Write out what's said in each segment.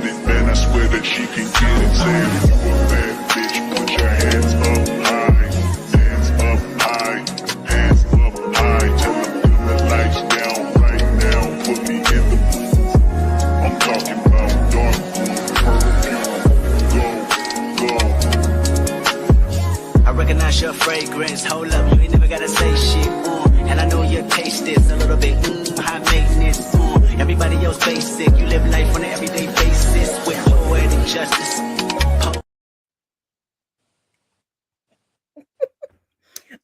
get it, man, I swear that she can get it. Say if you a bad bitch, put your hands up high. Hands up high, hands up high. Tell them dim the lights down right now, put me in the mood. I'm talking about dark perfume, go. I recognize your fragrance, hold up, you ain't never gotta say shit, and I know your taste is a little bit, high maintenance, everybody else basic, you live life on an everyday basis, with poetic justice.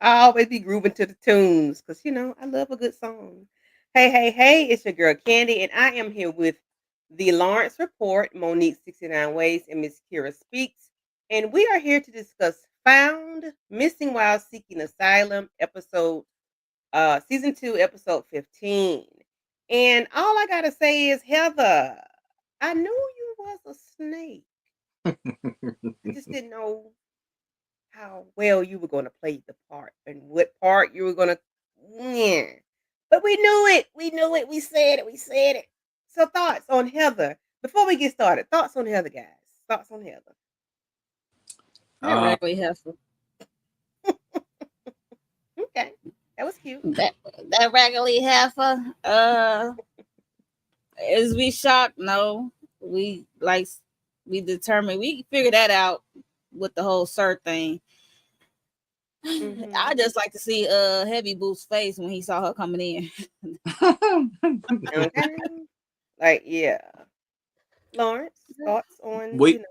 I always be grooving to the tunes, because, I love a good song. Hey, it's your girl Candy, and I am here with the Lawrence Report, Monique 69 Ways, and Miss Kira Speaks. And we are here to discuss Found Missing While Seeking Asylum, season 2, episode 15. And all I gotta say is, Heather, I knew you was a snake. I just didn't know how well you were gonna play the part and what part you were gonna win. But we knew it. We knew it. We said it. So thoughts on Heather. Before we get started, thoughts on Heather, guys. Thoughts on Heather. That raggedy heifer. Okay. That was cute. That raggedy heifer. Is we shocked? No. We determined. We figured that out with the whole Sir thing. Mm-hmm. I just like to see Heavy Boot's face when he saw her coming in. Okay. Like, yeah. Lawrence, thoughts on we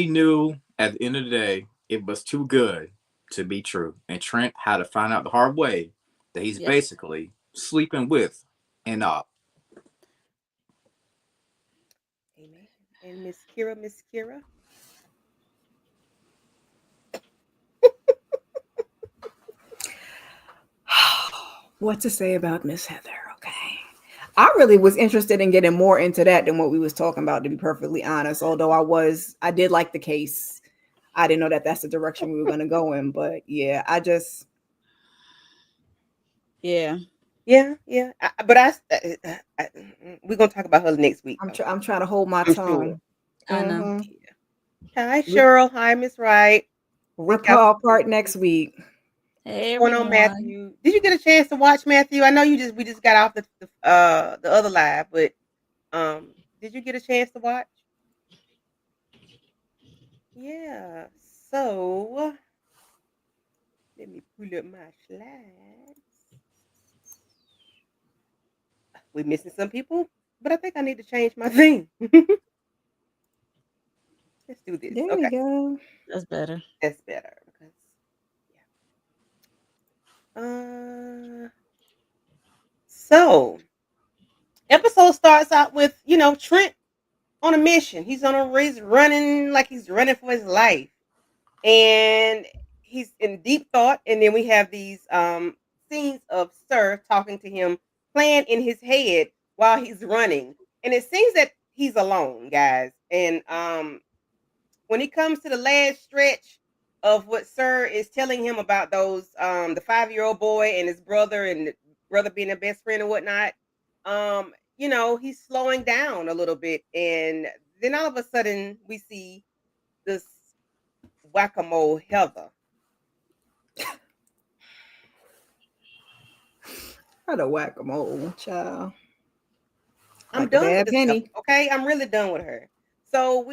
knew at the end of the day it was too good to be true, and Trent had to find out the hard way that he's basically sleeping with and up. Amen. And Miss Kira. What to say about Miss Heather? Okay. I really was interested in getting more into that than what we was talking about, to be perfectly honest. Although I did like the case. I didn't know that that's the direction we were going to go in, but yeah, Yeah. We're going to talk about her next week. I'm trying to hold my tongue. Sure. I know. Yeah. Hi, Cheryl. Hi, Miss Wright. Rip her apart next week. Hey, what's going on, Matthew? Did you get a chance to watch, Matthew? I know we just got off the other live, but did you get a chance to watch? Yeah. So let me pull up my slides. We're missing some people, but I think I need to change my thing. Let's do this. There we go. That's better. That's better. Because, yeah. So, episode starts out with, Trent on a mission. He's running like he's running for his life. And he's in deep thought. And then we have these scenes of Sir talking to him, playing in his head while he's running. And it seems that he's alone, guys. And when he comes to the last stretch of what Sir is telling him about those, the 5-year-old boy and his brother, and the brother being a best friend and whatnot, he's slowing down a little bit. And then all of a sudden we see this whack-a-mole Heather. Not a whack-a-mole, child. I'm done with this stuff, okay? I'm really done with her. So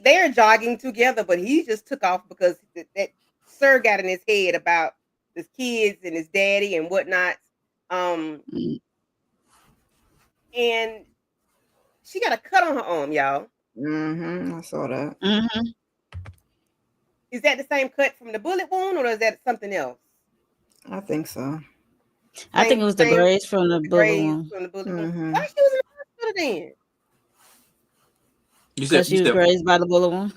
they're jogging together, but he just took off because that Sir got in his head about his kids and his daddy and whatnot. And she got a cut on her arm, y'all. I saw that. Is that the same cut from the bullet wound, or is that something else? I think so. I think it was the graze from the bullet wound. Why she was in the hospital then? Because she was grazed by the bullet wound.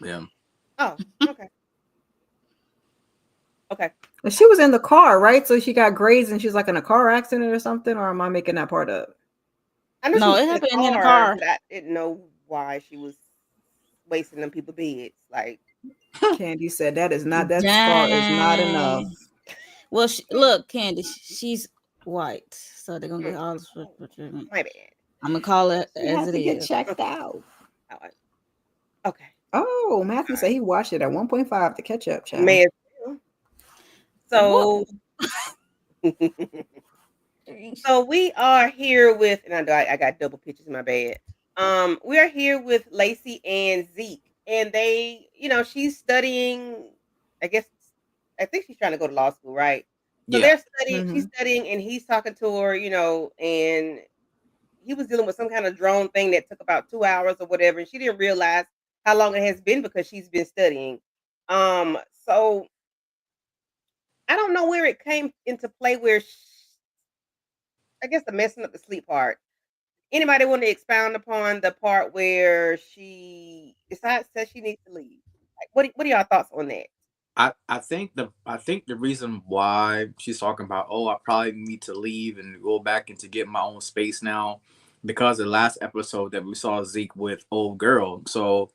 Yeah. Oh, okay. Okay. Well, she was in the car, right? So she got grazed and she's like in a car accident or something, or am I making that part up? I know no, it happened in the car. But I didn't know why she was wasting them people's beds. Like Candy said, that scar is not enough. Well, look, Candy, she's white, so they're gonna get all this. My bad. I'm gonna call it She as had it to get is. checked out. Oh, okay. Oh, Matthew said he watched it at 1.5 to catch up, child. May as well. So, so we are here with, and I know I got double pictures in my bed. We are here with Lacey and Zeke, and they, she's studying. I guess I think she's trying to go to law school, right? So Yeah. they're studying. She's studying, and he's talking to her, and he was dealing with some kind of drone thing that took about 2 hours or whatever, and she didn't realize how long it has been because she's been studying. So I don't know where it came into play. I guess the messing up the sleep part. Anybody want to expound upon the part where she decides says she needs to leave? Like, what are y'all thoughts on that? I think the reason why she's talking about, oh, I probably need to leave and go back and to get my own space now, because the last episode that we saw Zeke with old girl. So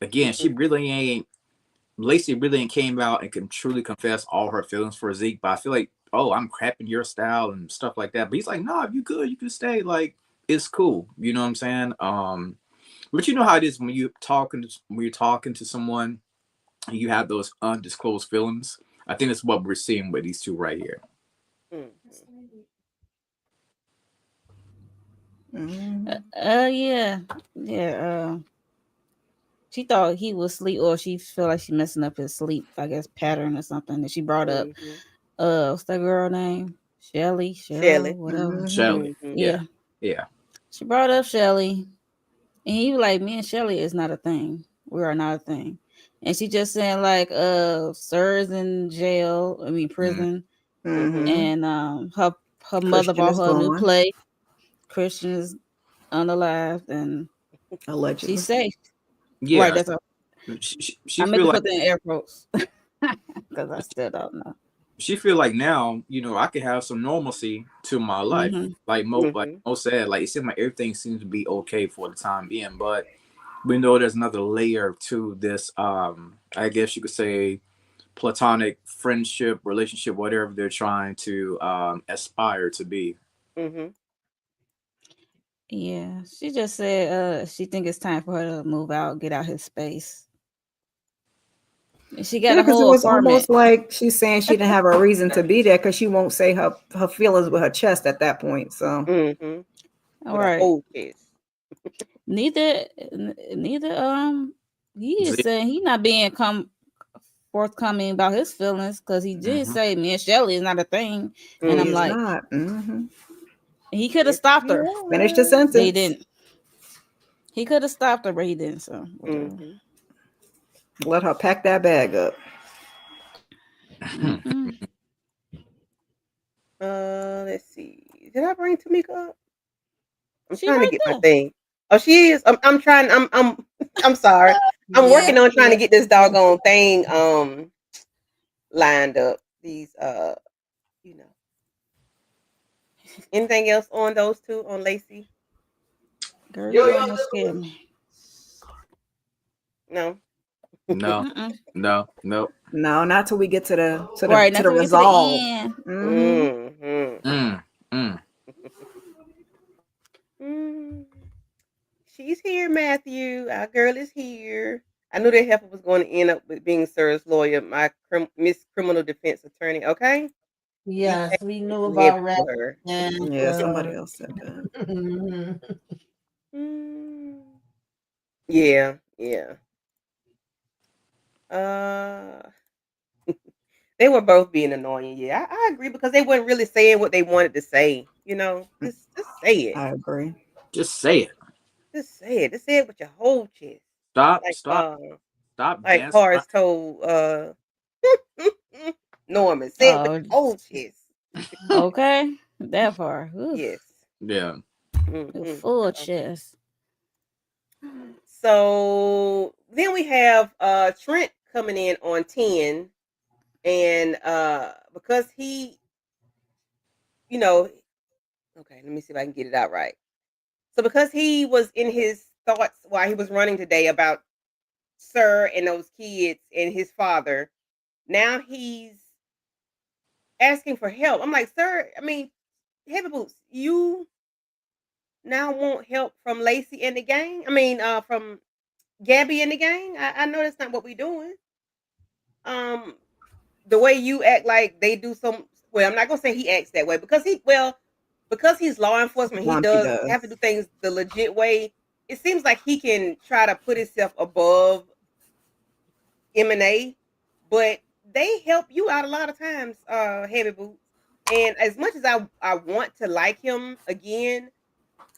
again, she Mm-hmm. really ain't Lacey really ain't came out and can truly confess all her feelings for Zeke. But I feel like, oh, I'm crapping your style and stuff like that. But he's like, no, if you good, you can stay. Like, it's cool. You know what I'm saying? But you know how it is when you're talking to someone and you have those undisclosed feelings. I think that's what we're seeing with these two right here. Mm-hmm. Yeah, yeah. She thought he was asleep, or she felt like she messing up his sleep, I guess, pattern or something. And she brought up, Mm-hmm. what's that girl name? Shelly, Cheryl, Shelly. whatever. Shelly. Mm-hmm. Yeah. Yeah, Yeah. she brought up Shelly, and he was like, "Me and Shelly is not a thing. We are not a thing." And she just saying like, Sir's in jail. I mean, Mm. prison, Mm-hmm. and her mother Christian bought is her a new gone, play. Christian is unalived, and she's allegedly. safe. Right. Yeah. That's all. She I meant feel to like put that in air quotes because I still don't know. she feel like now, I can have some normalcy to my life. Mm-hmm. Like Mm-hmm. Mo said, like it seems like everything seems to be okay for the time being, but we know there's another layer to this. I guess you could say platonic friendship, relationship, whatever they're trying to aspire to be. Mm-hmm. Yeah, she just said she think it's time for her to move out, get out his space. And she got Yeah, a because it whole was apartment. almost like she's saying she didn't have a reason to be there because she won't say her feelings with her chest at that point. So Mm-hmm. All With a right. whole chest. Neither he is Z- saying he not being forthcoming about his feelings, because he did mhm. say me and Shelly is not a thing. And he I'm is Mm-hmm. like, not. he could have Yes, stopped he her, Finish the was. but he sentence. didn't. He could have stopped her, but he didn't. So whatever. Mm-hmm. Let her pack that bag up. Mm-hmm. Let's see. Did I bring Tamika up? I'm She trying to right get my there. thing. Oh, she is. I'm trying. I'm sorry. I'm Yeah. working on trying to get this doggone thing lined up. These you know. Anything else on those two on Lacey? Girl, you almost scared me. No. No, Mm-mm. no, no. No, not till we get to the Right, to now the till we get to the resolve. end. Mm-hmm. Mm-hmm. Mm, mm. Mm. She's here, Matthew. Our girl is here. I knew that heifer was going to end up with being Sir's lawyer, my Miss Criminal Defense Attorney. Okay, we Yes, we knew we gave about it rap to her. and Yeah, somebody else said that. mhm. Mm. Yeah, yeah. Uh, they were both being annoying. Yeah, I agree because they weren't really saying what they wanted to say. Just say it. I agree. Just say it. Just say it. Just say it with your whole chest. Stop, Like stop, stop like dancing around. Horace told Norman, say it with Oh, your whole chest. okay. That part. Oof. Yes. Yeah. A Hmm. full chest. So then we have Trent coming in on 10, and because he, you know, okay, let me see if I can get it out right. So because he was in his thoughts while he was running today about Sir and those kids and his father, now he's asking for help. I'm like, sir, I mean, heavy boots, you now want help from Lacey and the gang? I mean, from Gabby and the gang? I know that's not what we're doing. Um, the way you act like they do some. Well, I'm not gonna say he acts that way because he's law enforcement. He Sometimes he does have to does. do things the legit way. It seems like he can try to put himself above M&A, but they help you out a lot of times, Heavy Boots. And as much as I want to like him again,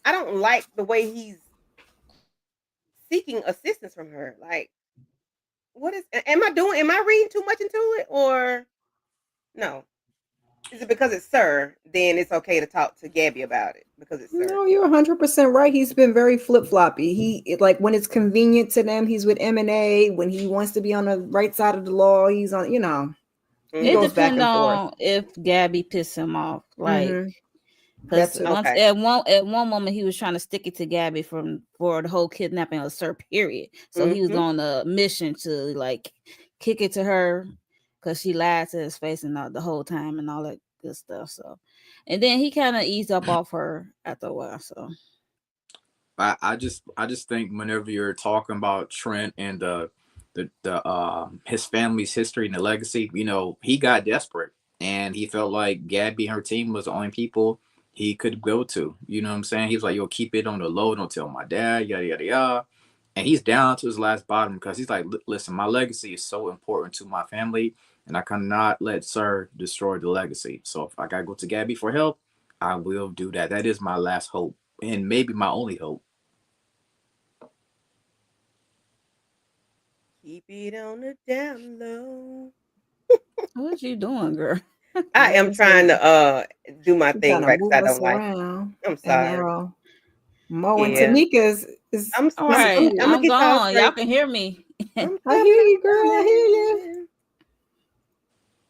I don't like the way he's seeking assistance from her. Like, what is? Am I doing? Am I reading too much into it, or no? Is it because it's Sir? Then it's okay to talk to Gabby about it because it's Sir. No, you're 100% right. He's been very flip floppy. Like when it's convenient to them, he's with M&A. When he wants to be on the right side of the law, he's on. He It goes back depends and forth. on if Gabby pissed him off. Like, That because too. once Okay. at one moment he was trying to stick it to Gabby for the whole kidnapping of Sir period. So he was Mm-hmm. on a mission to like kick it to her because she lied to his face and the whole time and all that good stuff. So, and then he kind of eased up off her after a while. So I just think whenever you're talking about Trent and the his family's history and the legacy, he got desperate and he felt like Gabby and her team was the only people he could go to. You know what I'm saying? He was like, "Yo, keep it on the low. Don't tell my dad." Yada yada yada. And he's down to his last bottom because he's like, "Listen, my legacy is so important to my family, and I cannot let Sir destroy the legacy. So if I gotta go to Gabby for help, I will do that. That is my last hope, and maybe my only hope." Keep it on the down low. what you doing, girl? I am Yes, trying to do my she's trying thing to right because move I us don't like. around. I'm And sorry. now Mo and Yeah. Tamika is I'm All I'm is I'm, right, asleep. I'm gonna I'm get y'all gone. Y'all straight. can hear me. I'm I hear coming. you, girl. I hear you.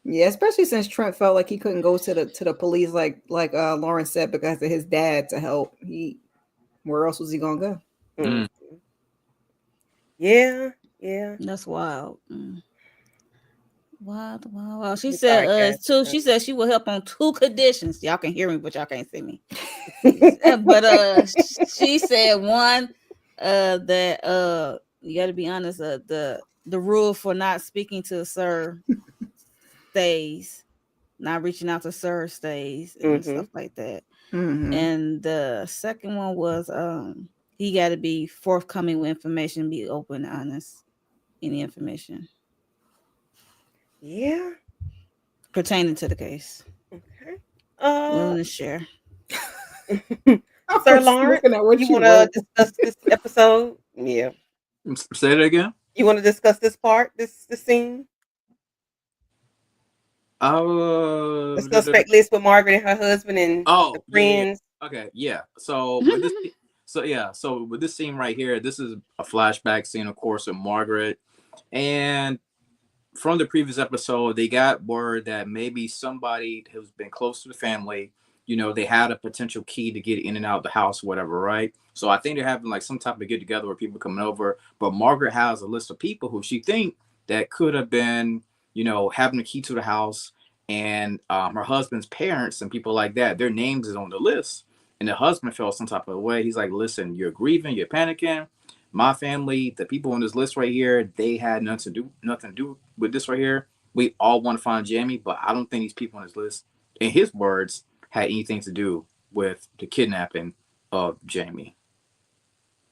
I'm Yeah, especially since Trent felt like he couldn't go to the police like Lauren said because of his dad to help. Where else was he gonna go? coming. Mm. Yeah. Yeah. That's wild. Wild, wild, wild. She I'm sorry, said, guys. too. She said she will help on two conditions. Y'all can hear me, but y'all can't see me. Uh, But she said one, that you got to be honest. The rule for not speaking to Sir stays, not reaching out to Sir stays, and mm-hmm. stuff like that. Mm-hmm. And the second one was he got to be forthcoming with information, be open, honest, any information Yeah. pertaining to the case, Okay. willing to share. I Sir was Lawrence, looking at what you you want to wrote. discuss this episode? Yeah. Say that again. You want to discuss this part, this scene, the Uh, suspect list with Margaret and her husband and the oh yeah. friends? Okay, yeah. So with this scene right here, this is a flashback scene, of course, of Margaret. And from the previous episode, they got word that maybe somebody who's been close to the family, they had a potential key to get in and out of the house, whatever, right? So I think they're having like some type of get together where people coming over. But Margaret has a list of people who she think that could have been, having a key to the house, and her husband's parents and people like that. Their names is on the list, and the husband felt some type of way. He's like, "Listen, you're grieving, you're panicking. My family, the people on this list right here, they had nothing to do with this right here. We all want to find Jamie, but I don't think these people on this list, in his words, had anything to do with the kidnapping of Jamie."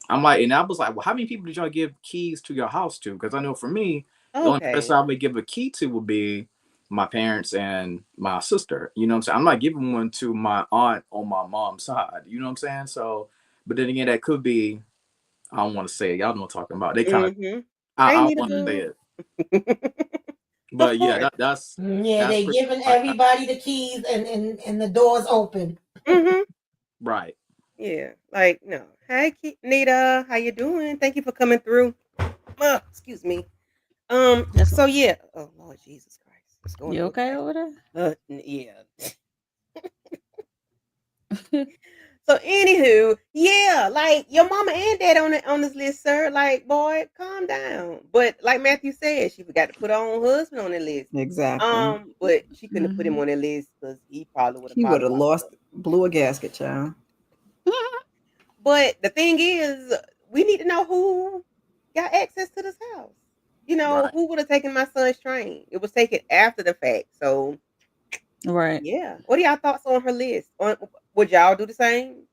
I'm like, and I was like, "Well, how many people did y'all give keys to your house to?" Because I know for me, the only Okay. person I would give a key to would be my parents and my sister. You know what I'm saying? I'm not giving one to my aunt on my mom's side. You know what I'm saying? So, but then again, that could be, I don't want to say it. Y'all know what I'm talking about. They kind of, Mm-hmm. Hey, I don't Nita want to say Mhm. Boo. it. Of But yeah, course. Yeah, that's they pretty giving much everybody the keys and the doors open. Mm-hmm. right. Yeah. Like, no. Hey, Nita. How you doing? Thank you for coming through. Excuse me. That's So yeah. Oh Lord Jesus Christ. What's going you on with okay my over there? yeah. So anywho, yeah, like your mama and dad on this list, sir. Like, boy, calm down. But like Matthew said, she forgot to put her own husband on the list. Exactly. But she couldn't have put him Mhm. on the list because he probably would have He would followed have up. lost, blew a gasket, child. But the thing is, we need to know who got access to this house. Right. Who would have taken my son's train? It was taken after the fact. So Right. yeah. What are y'all thoughts on her list? Would y'all do the same?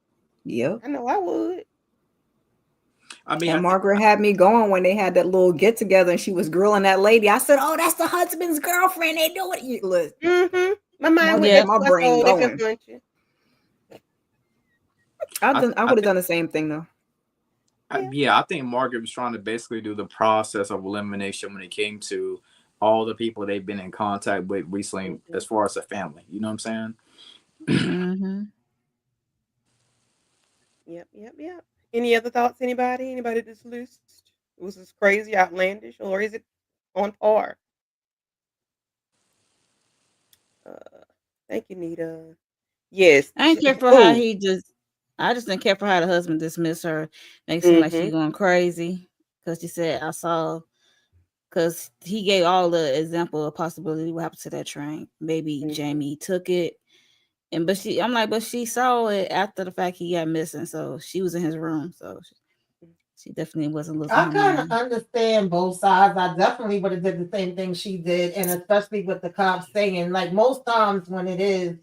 Yep. I know I would. I mean, And Margaret had me going when they had that little get together and she was grilling that lady. I said, "Oh, that's the husband's girlfriend. They do it." Look, My mind went Margaret there had Yeah. my too. I brain saw they been going. punching. I I would have think done the same thing though. Yeah. yeah, I think Margaret was trying to basically do the process of elimination when it came to all the people they've been in contact with recently, hmm as far as a family. You know what I'm saying? Mm-hmm. Yep. Yep. Yep. Any other thoughts? Anybody? Anybody this list? Was this crazy, outlandish, or is it on par? Uh, thank you, Nita. Yes. I ain't care for how Oh. he just. I just didn't care for how the husband dismissed her. Makes seem like she Mm-hmm. going crazy because she said I saw. Because he gave all the example of possibility what happened to that train. Maybe Mm-hmm. Jamie took it, and I'm like, but she saw it after the fact he got missing, so she was in his room, so she definitely wasn't losing I her kind of mind. understand both sides. I definitely would have did the same thing she did, and especially with the cops saying, like most times when it is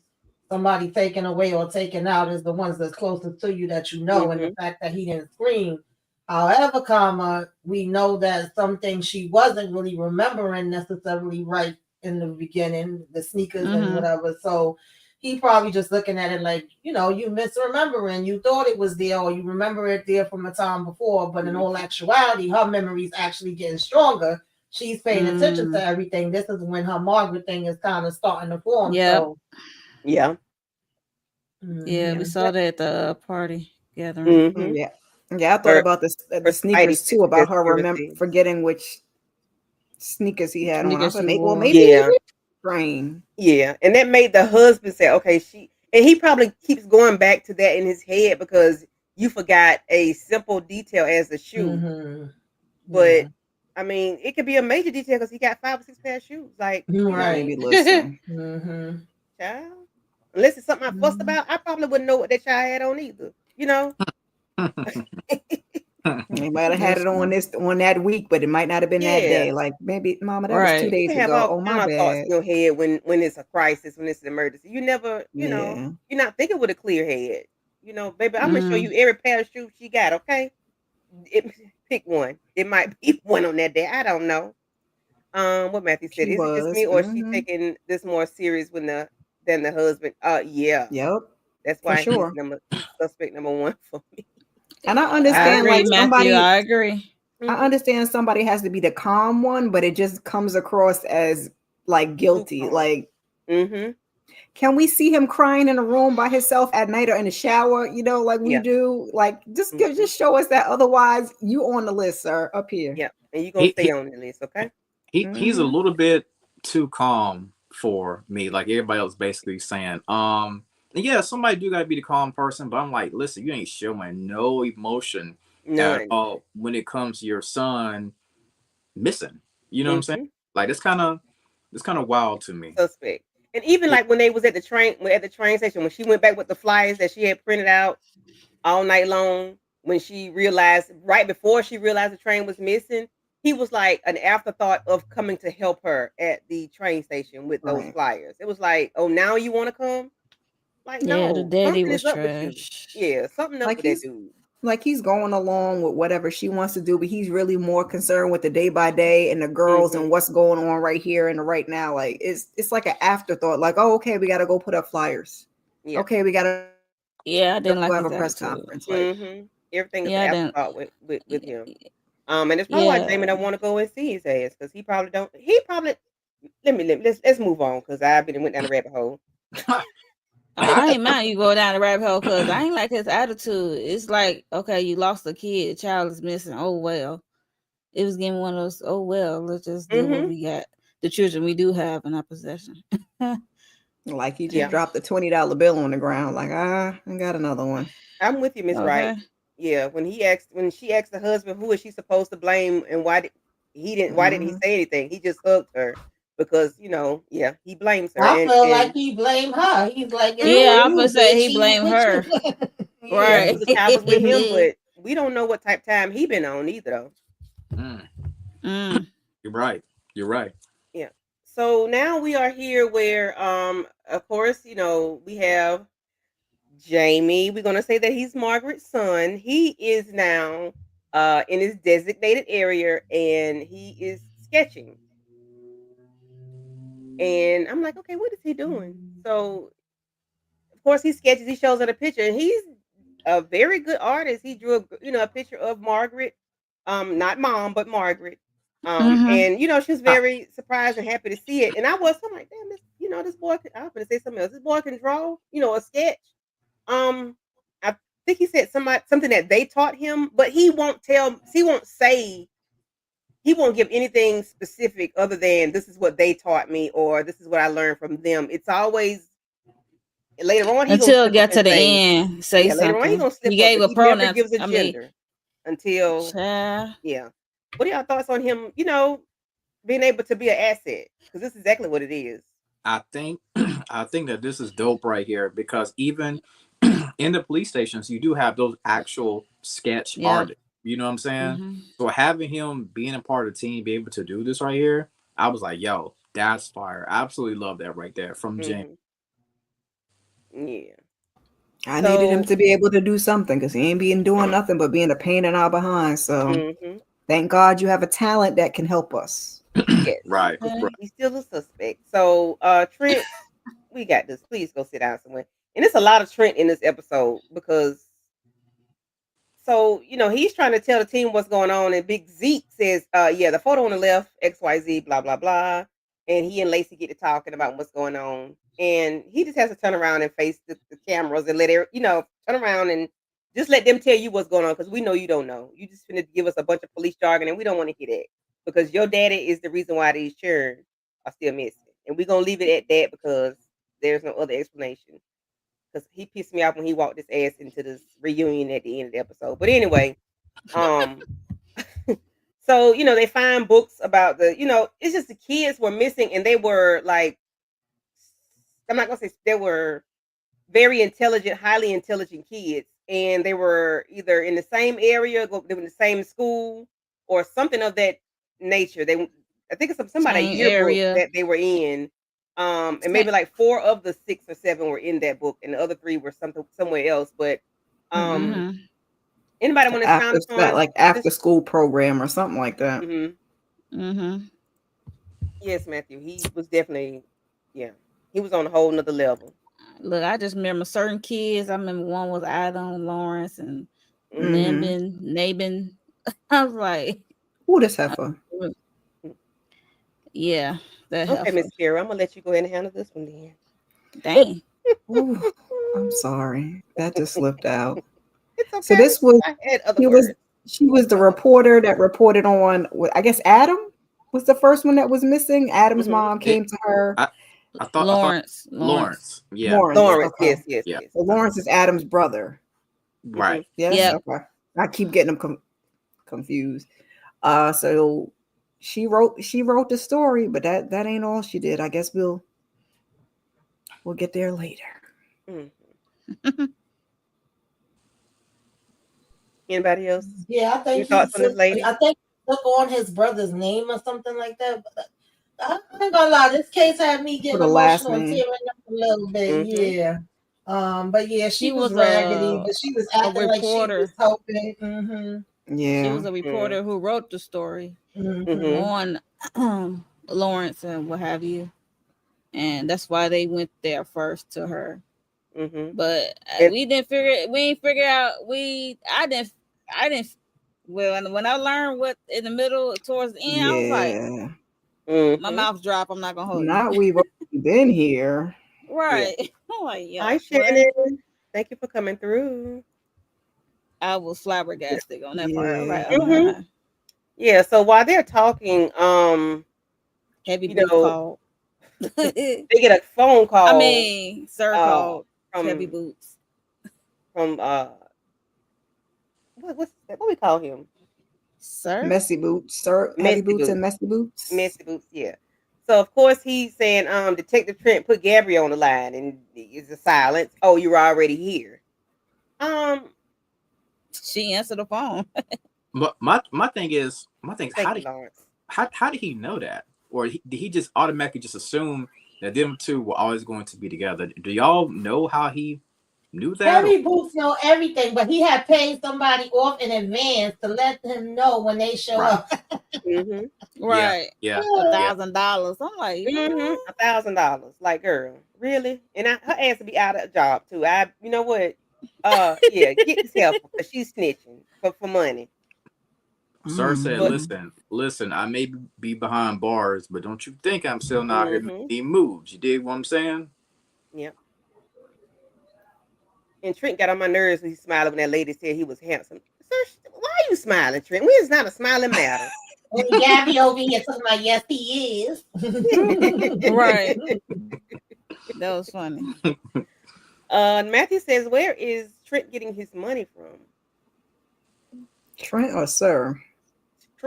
somebody taken away or taken out, is the ones that's closest to you that you know, and the Mm-hmm. fact that he didn't scream. However, comma, we know that some things she wasn't really remembering necessarily right in the beginning, the sneakers and Mm-hmm. whatever. So he probably just looking at it like, you misremembering. You thought it was there or you remember it there from a time before, but in all Mm-hmm. actuality, her memory's actually getting stronger. She's paying attention to Mm. everything. This is when her Margaret thing is kind of starting to form. Yep. So, Yeah. Yeah, we mhm. saw that at the party gathering. Mm-hmm. Yeah. Yeah, I thought Her about her the spidey sneakers too, senses, about as her Kira says. forgetting which sneakers he had on. I Sneakers said, she maybe, well, wore. maybe he Yeah. was trained. Yeah. And that made the husband say, okay, and he probably keeps going back to that in his head because you forgot a simple detail as a shoe. Mhm. But Yeah. I mean, it could be a major detail because he got 5 or 6 pair of shoes. Like, Right. Maybe listen. Mhm. child. Unless it's something I fussed Mhm. about, I probably wouldn't know what that child had on either. You know? They might have had That's it on true. on that week, but it might not have been that Yeah. day. Like maybe, Mama, that was two Right. You days can have ago. all Oh, my kind of thoughts bad. in your head when it's a crisis, when it's an emergency. You never, Yeah. you're not thinking with a clear head. Baby, I'm gonna show Mm. you every pair of shoes she got. Okay, it, pick one. It might be one on that day. I don't know. What Matthew said. She Is it just me was. or is she taking this more serious than the husband? Yeah. Yep, That's for why sure. he's suspect number one for me. And I I understand agree, like Matthew. somebody I agree. I hmm understand somebody has to be the calm one, but it just comes across as like Too guilty. calm. Like, Mm-hmm. can we see him crying in a room by himself at night or in the shower, like we Yeah. do? Like, Mm-hmm. just show us that. Otherwise, you on the list, sir, up here. Yeah. And you're gonna he, stay he on the list, okay? he's a Hmm. little bit too calm for me. Like everybody else basically saying, and yeah, somebody do gotta be the calm person, but I'm like, listen, you ain't showing no emotion at None. all when it comes to your son missing. You know what I'm saying? Mm-hmm. Like it's kind of wild to me. Suspect. And even Yeah, like when they was at the train station, when she went back with the flyers that she had printed out all night long, when she realized right before she realized the train was missing, he was like an afterthought of coming to help her at the train station with those Right. flyers. It was like, oh, now you want to come? Like, Yeah, the no, daddy something was is up with you. trash. Yeah, something up Like with that he's dude. going along with whatever she wants to do, but he's really more concerned with the day by day and the girls Mm-hmm. and what's going on right here and right now. Like it's like an afterthought. Like, oh, okay, we got to go put up flyers. Yeah. Okay, we got to Yeah, I go didn't have like a his press attitude. conference. Like, Mm-hmm. Everything is an Yeah, I didn't. afterthought with him. And it's probably why Yeah, Jamie don't want to go and see his ass because he probably don't. He probably let's move on because I've been went down the rabbit hole. I ain't mind you go down the rabbit hole because I ain't like his attitude. It's like, okay, you lost a kid, a child is missing. Oh well, it was getting one of those. Oh well, let's just do what Mm-hmm. we got. The children we do have in our possession. he just Yeah, dropped a $20 bill on the ground. Like, I got another one. I'm with you, Miss Wright. Okay. Yeah, when she asked the husband who is she supposed to blame and why didn't he Hmm. say anything? He just hugged her because yeah, he blames her I feel like and he blamed her. He's like, it's mhm, Yeah, on I'm gonna you, say bitch. he He blamed with you. her. Yeah, Right. some of the towers with him, but we don't know what type time he been on either, though. Mm, Mm. you're right. You're right. Yeah. So now we are here where, of course, we have Jamie. We're gonna say that he's Margaret's son. He is now in his designated area and he is sketching. And I'm like, okay, what is he doing? So of course he sketches, he shows her the picture, and he's a very good artist. He drew a picture of Margaret, not mom, but Margaret. Mm-hmm. And she was very surprised and happy to see it. And I was, I'm like, damn, this boy I'm gonna say something else. This boy can draw, a sketch. Um, I think he said something that they taught him, but he won't give anything specific other than this is what they taught me or this is what I learned from them. It's always later on he gonna Until it slip up got and to the say, end, say yeah, later on he something. gonna He slip up, gave but a he never pronoun. gives a I mean, gender until child. yeah. What are y'all thoughts on him, being able to be an asset? Because this is exactly what it is. I think I think that this is dope right here because even in the police stations, you do have those actual sketch Yep. artists. You know what I'm saying? Mm-hmm. So having him being a part of the team, be able to do this right here, I was like, yo, that's fire. I absolutely love that right there from James. Hmm. Yeah. I needed him So, to be able to do something because he ain't being doing nothing but being a pain in our behind. So hmm thank God you have a talent that can help us. yes, Right, but right. he's still a suspect. So, Trent, we got this. Please go sit down somewhere. And it's a lot of Trent in this episode because so, he's trying to tell the team what's going on, and Big Zeke says, yeah, the photo on the left, XYZ, blah, blah, blah. And he and Lacey get to talking about what's going on. And he just has to turn around and face the cameras and turn around and just let them tell you what's going on because we know you don't know. You just finna give us a bunch of police jargon and we don't want to hear that because your daddy is the reason why these children are still missing. And we're going to leave it at that because there's no other explanation because he pissed me off when he walked his ass into this reunion at the end of the episode. But anyway, um, so they find books about it's just the kids were missing, and they were like, I'm not gonna say they were very intelligent, highly intelligent kids, and they were either in the same area, they were in the same school, or something of that nature. I think it's somebody Same yearbook area. that they were in. And maybe like 4 of the 6 or 7 were in that book, and the other 3 were somewhere else. But um, Mm-hmm. anybody The want to after expound that, upon like after this? school program or something like that. Hmm. Mm-hmm. Yes, Matthew. He was definitely, yeah, he was on a whole nother level. Look, I just remember certain kids. I remember one was Adam Lawrence and Hmm. Mm-hmm. Nabin. I was like, Who this heifer? yeah, that Okay, heifer. Miss Kara, I'm gonna let you go ahead and handle this one then. Dang. Ooh, I'm sorry. That just slipped out. It's So okay. this was I had other he was words. she was the reporter that reported on I guess Adam was the first one that was missing. Adam's Hmm. mom It came to her. I I thought Lawrence. Lawrence. Yeah. Lawrence. Lawrence. Lawrence, Okay. yes, yes, Yeah. yes. So Lawrence is Adam's brother. Hmm. Right. Yes. Yep. Okay. I keep getting them confused. So she wrote the story, but that ain't all she did. I guess we'll get there later. Hmm. Anybody else? Yeah, I Any think thoughts on this lady? I think he took on his brother's name or something like that. But I ain't gonna lie, this case had me For getting the last emotional and name. tearing up a little bit. Hmm. Yeah. But yeah, She she was was raggedy, but she was a acting like she was reporter. helping. Mm-hmm. She Yeah. was a reporter who wrote the story Mm-hmm. Hmm. on Lawrence and what have you, and that's why they went there first to her. Hmm. But And we ain't figure out. I didn't. Well, when I learned what in the middle towards the end, I was like, Yeah. my hmm. mouth dropped. I'm not gonna hold you. Not we've already been here. Yeah. Right. I'm like, Hi, yo, what? Shannon. Thank you for coming through. I was flabbergasted on that part. I was like, Yeah. Hmm. Yeah. So while they're talking, heavy you boots know, called. they get a phone I call mean, sir uh called heavy from boots. from what we call him? Sir? Messy boots, sir. Heavy Messy boots and Boots. messy boots. Messy Boots, yeah. So of course he's saying, Detective Trent put Gabrielle on the line, and it's a silence. Oh, you were already here. She answered the phone. But my thing is Thank you, Lawrence. how did he know that, or did he just automatically just assume that them two were always going to be together? Do y'all know how he knew that? Or Heavy Boots know everything, but he had paid somebody off in advance to let him know when they show right? up. Mm-hmm. Right. Yeah, yeah. $1,000. I'm like, Mm-hmm. $1,000. Like, girl, really? And her ass to be out of a job too. You know what? Yeah, get this help because she's snitching for money. Sir said, But listen, I may be behind bars, but don't you think I'm still not here mm-hmm. making moves. You dig what I'm saying? Yep. And Trent got on my nerves when he smiled when that lady said he was handsome. Sir, why are you smiling, Trent? When it's not a smiling matter. And Gabby over here talking about, yes, he is. right. That was funny. Matthew says, where is Trent getting his money from? Trent or Sir?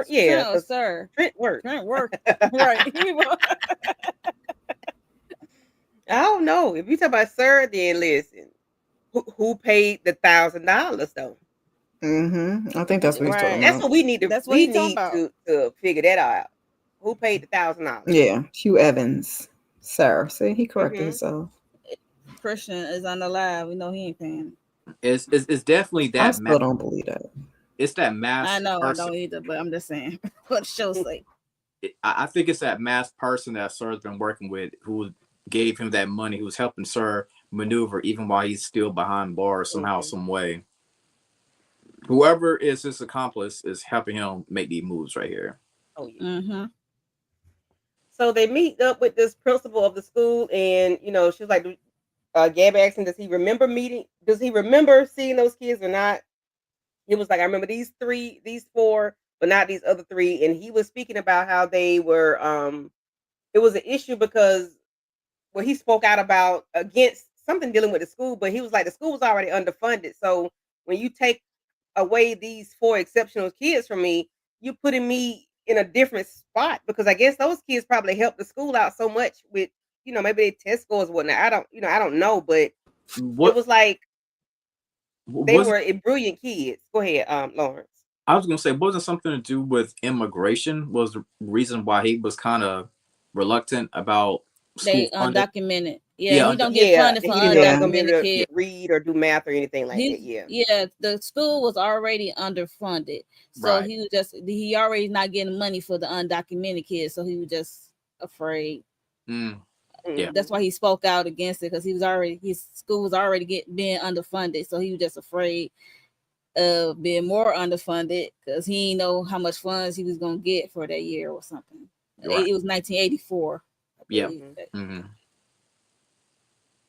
Yeah, Trent or because Sir? Trent works. Trent worked. Right. I don't know. If you talk about Sir, then listen. Who paid the $1,000 though? I think that's what he's talking Right. That's about. what we need to That's what he talking about. figure that out. Who paid the $1,000? Yeah, Hugh Evans, Sir. See, he corrected Mm-hmm. himself. Christian is on the live. We know he ain't paying. It's definitely I that still don't believe that. it's that I mass know I person. don't either, but I'm just saying for the show's sake. I think it's that mass person that Sir's been working with who gave him that money, who's helping Sir maneuver even while he's still behind bars somehow, Mm-hmm. some way. Whoever is his accomplice is helping him make these moves right here. Oh yeah. Mm-hmm. So they meet up with this principal of the school, and she's like, Gabby asked him, does he remember seeing those kids or not? He was like, I remember these four, but not these other three. And he was speaking about how they were, it was an issue because, well, he spoke out about against something dealing with the school, but he was like, the school was already underfunded. So when you take away these four exceptional kids from me, you putting me in a different spot because I guess those kids probably helped the school out so much with, maybe their test scores and whatnot. I don't know, but it was like they was were brilliant kids. Go ahead, Lawrence. I was gonna say, wasn't something to do with immigration? Was the reason why he was kind of reluctant about school They funding? undocumented. Yeah, he don't get Yeah, funded and for he didn't know he was gonna be undocumented able to kids. read or do math or anything like that. Yeah. The school was already underfunded, so Right. he already not getting money for the undocumented kids, so he was just afraid. Yeah. That's why he spoke out against it because his school was already being underfunded, so he was just afraid of being more underfunded because he didn't know how much funds he was gonna get for that year or something. Right. It was 1984. Yeah.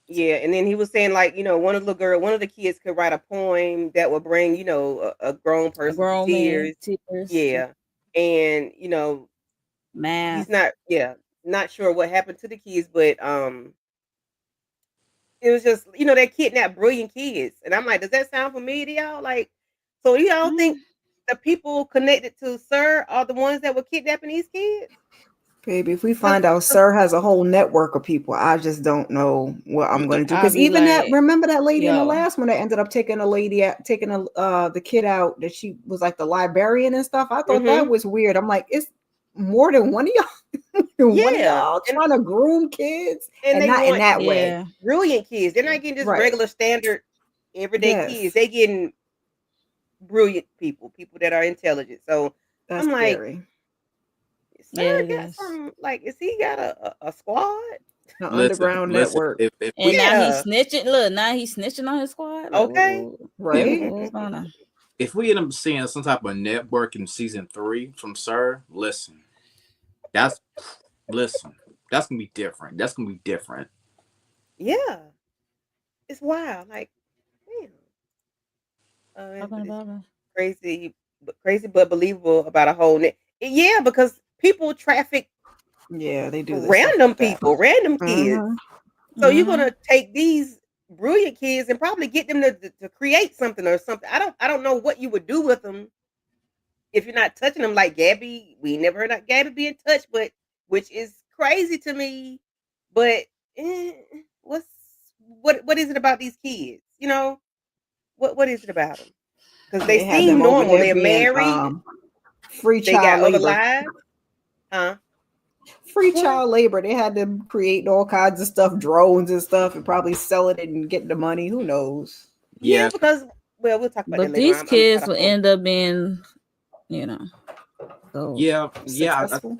Yeah, and then he was saying like, one of the kids could write a poem that would bring, a grown person to Grown man tears. tears. Yeah. And, Math. he's not sure what happened to the kids, but it was just, they kidnapped brilliant kids. And I'm like, does that sound familiar to y'all? Like, so y'all think the people connected to Sir are the ones that were kidnapping these kids? Baby, if we find out Sir has a whole network of people, I just don't know what I'm going to do. Because even remember that lady in the last one that ended up taking the kid out, that she was like the librarian and stuff. I thought that was weird. I'm like, it's more than one of y'all. One of y'all trying to groom kids and not in that way. Brilliant kids. They're not getting just regular standard everyday kids. They getting brilliant people that are intelligent. So that's I'm like, scary. Sir got some, like, is he got a squad? An underground network. Now he's snitching. Look, now he's snitching on his squad. Like, okay. Right. What's going on? If we end up seeing some type of network in season 3 from Sir, that's gonna be different. That's gonna be different. Yeah. It's wild. Like, crazy but believable about a whole net. Yeah, because people traffic. Yeah, they do. Random people, random kids. So you're gonna take these brilliant kids and probably get them to create something or something. I don't know what you would do with them if you're not touching them. Like Gabby, we never heard of Gabby being touched, but which is crazy to me. But what is it about these kids? What is it about them? Because they They had seem them over normal. there They're being married. free They child got other labor. lives. Huh? Free What? child labor. They had to create all kinds of stuff, drones and stuff, and probably sell it and get the money. Who knows? Yeah, Yeah, because well, we'll talk about that But later these on. I'm gonna try kids to will hold. end up being, you know, so yeah. Successful.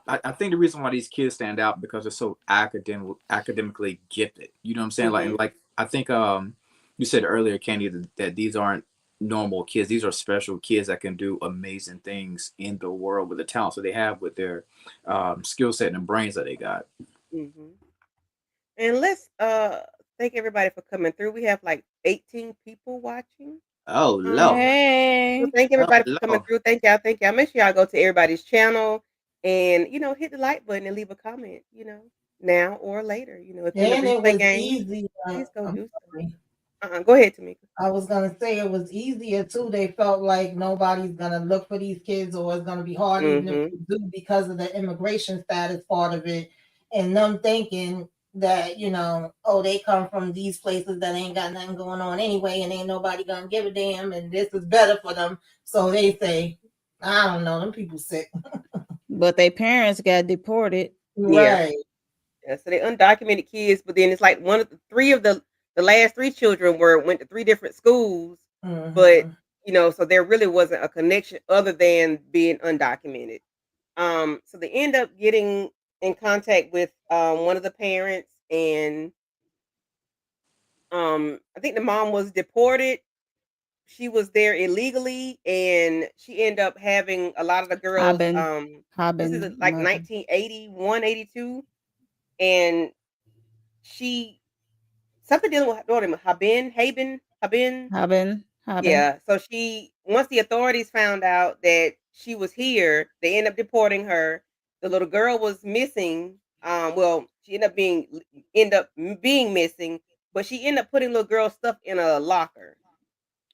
I think the reason why these kids stand out because they're so academically gifted. You know what I'm saying? Like, Mm-hmm. and like I think you said earlier, Candy, that these aren't normal kids. These are special kids that can do amazing things in the world with the talents that they have with their skill set and brains that they got. Mm-hmm. And let's thank everybody for coming through. We have like 18 people watching. Oh Um, Lord, so hey, thank oh everybody for coming Lord. through. Thank y'all. Thank y'all. Make sure y'all go to everybody's channel and hit the like button and leave a comment. Now or later. If you're in And the it replay was game, easy. please go I'm do so. sorry. Go ahead, Tamika. I was gonna say it was easier too. They felt like nobody's gonna look for these kids, or it's gonna be hard even if Mm-hmm. they do because of the immigration status part of it, and them thinking that oh, they come from these places that ain't got nothing going on anyway, and ain't nobody gonna give a damn, and this is better for them. So they say, I don't know, them people sick, but their parents got deported. Yeah. right? Yeah. So they undocumented kids, but then it's like one of the three of the last three children went to three different schools, but Mm-hmm. so there really wasn't a connection other than being undocumented. So they end up getting in contact with one of the parents, and I think the mom was deported. She was there illegally, and she ended up having a lot of the girls. Haben, This is Haben like mother. 1981, 82, and she something dealing with her daughter, Haben. Haben. Yeah, so she once the authorities found out that she was here, they ended up deporting her. The little girl was missing. Well, she ended up being missing, but she ended up putting little girl's stuff in a locker,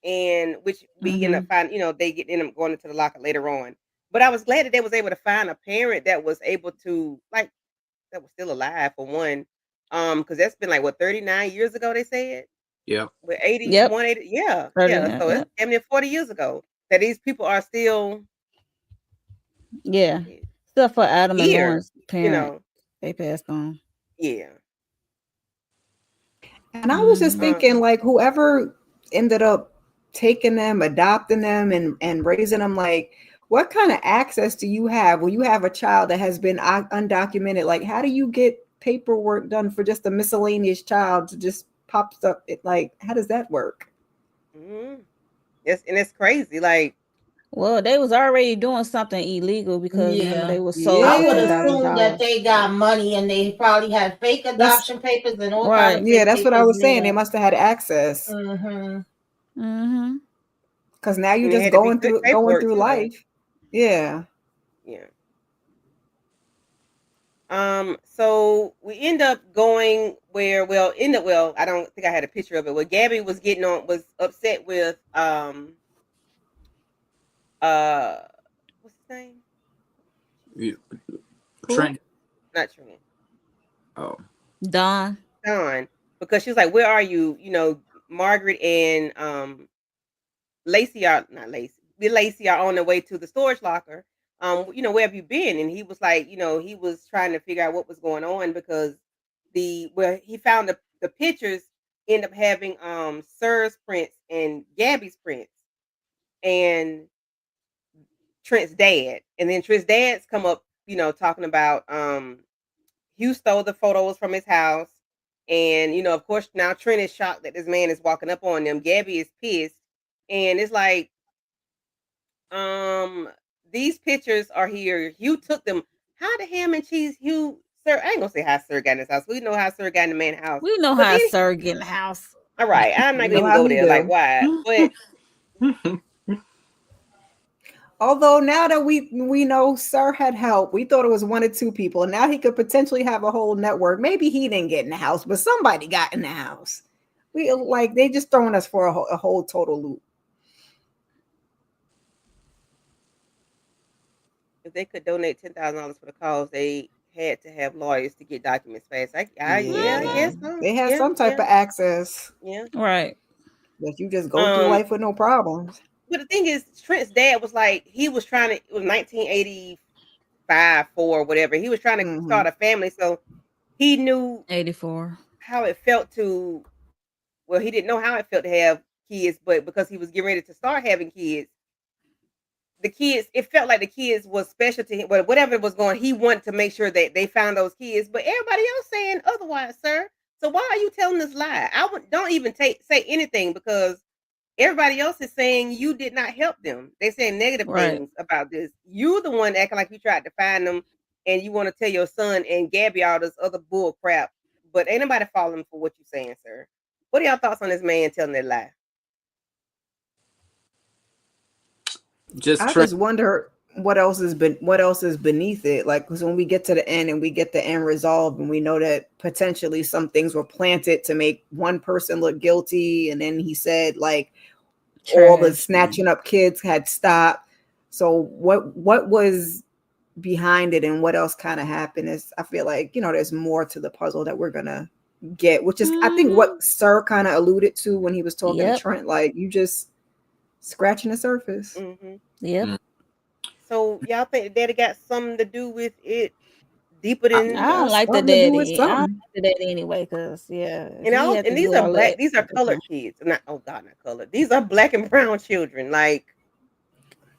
and which we end up Mm-hmm. finding. They end up going into the locker later on. But I was glad that they was able to find a parent that was able to that was still alive for one, because that's been like what 39 years ago they said. Yep. With Yep. 81, 80, yeah, yeah. 39. So it's Yep. damn near 40 years ago that these people are still Yeah. eh, Except for Adam and here. Lauren's You parent. know, They passed on. yeah. And I was just Mm-hmm. thinking, like, whoever ended up taking them, adopting them, and raising them, like, what kind of access do you have when you have a child that has been undocumented? Like, how do you get paperwork done for just a miscellaneous child to just pops up? Like, how does that work? hmm it's crazy. Like, Well, they was already doing something illegal because remember Yeah. they were sold I for would ten Yeah, thousand assume that dollars. they got money and they probably had fake that's adoption papers and all kind of Right. yeah, fake that's what I papers was saying. made They up. must have had access Mm-hmm. Mm-hmm. because now you're and it just had to be good going paperwork through too, though. life. Yeah. Yeah. So we end up going where, I don't think I had a picture of it. Where Gabby was upset with uh what's his name? You- Who? Trent. Not Trent. Oh, Don. Don, because she was like, "Where are you?" Margaret and Lacey are not Lacey. Lacey are on their way to the storage locker. Where have you been? And he was like, he was trying to figure out what was going on because where he found the pictures end up having Sir's prints and Gabby's prints and Trent's dad. And then Trent's dad's come up, talking about Hugh stole the photos from his house. And, of course, now Trent is shocked that this man is walking up on them. Gabby is pissed. And it's like, um, these pictures are here. Hugh took them. How the ham and cheese Hugh, sir? I ain't gonna say how Sir got in his house. We know how Sir got in the man's house. We know But how then, Sir get in the house. all right, I'm not You gonna know even how go he there. Like, do. why? But Although now that we know Sir had help, we thought it was one or two people, and now he could potentially have a whole network. Maybe he didn't get in the house, but somebody got in the house. We like they just throwing us for a whole total loop. if they could donate $10,000 for the cause, they had to have lawyers to get documents fast. Yeah, I Yeah, guess so. they had Yeah, some type yeah, of access. yeah. Right. That you just go through Um, life with no problems. but the thing is, Trent's dad was like, he was trying to, it was 1985, 4, whatever. He was trying to Hmm. start a family. So he knew 84. how it felt to, well, he didn't know how it felt to have kids, but because he was getting ready to start having kids, the kids, it felt like the kids was special to him. But whatever was going, he wanted to make sure that they found those kids. But everybody else saying otherwise, sir. So why are you telling this lie? I would don't even say anything because everybody else is saying you did not help them. They're saying negative Right. things about this. You the one acting like you tried to find them and you want to tell your son and Gabby all this other bull crap. But ain't nobody falling for what you're saying, sir. What are y'all thoughts on this man telling that lie? Just I Trent. just wonder what else is beneath it. Like, because when we get to the end and we get the end resolved, and we know that potentially some things were planted to make one person look guilty, and then he said like all the Trash. snatching up kids had stopped. So what was behind it, and what else kind of happened? Is I feel like there's more to the puzzle that we're gonna get, which is I think Mhm. what Sir kind of alluded to when he was talking to Yep. Trent. Like, you just scratching the surface. Hmm. Yep. Mm. So y'all think daddy got something to do with it deeper I, He than, I don't got like the something to do with daddy. I don't something. like the daddy anyway, cause yeah, if and he all, had to and these do are all black, that, these are that's colored different. kids. Not, oh God, not colored. These are black and brown children. Like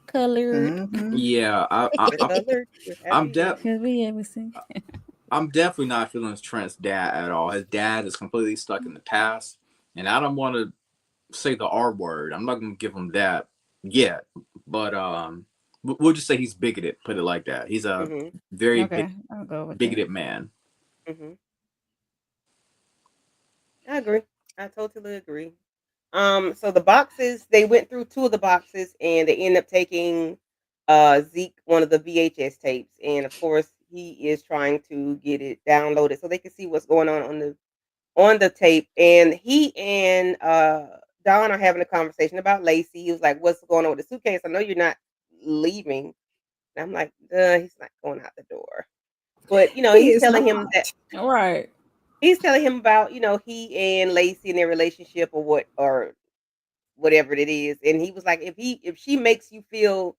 Colored. Hmm. yeah, the colored, however I'm you de- want. Cause we ever seen. I'm definitely not feeling Trent's dad at all. His dad is completely stuck in the past, and I don't want to say the R word. I'm not gonna give him that yet, but we'll just say he's bigoted. Put it like that. He's a Hmm. very Okay, I'll go with that. bigoted man. Hmm. I agree. I totally agree. So the boxes, they went through two of the boxes and they ended up taking Zeke one of the VHS tapes. And of course, he is trying to get it downloaded so they can see what's going on the tape. And he and Don are having a conversation about Lacey. He was like, "What's going on with the suitcase? I know you're not leaving." And I'm like, "Duh, he's not going out the door." But He is not. he's telling him about he and Lacey and their relationship or whatever it is. And he was like, if she makes you feel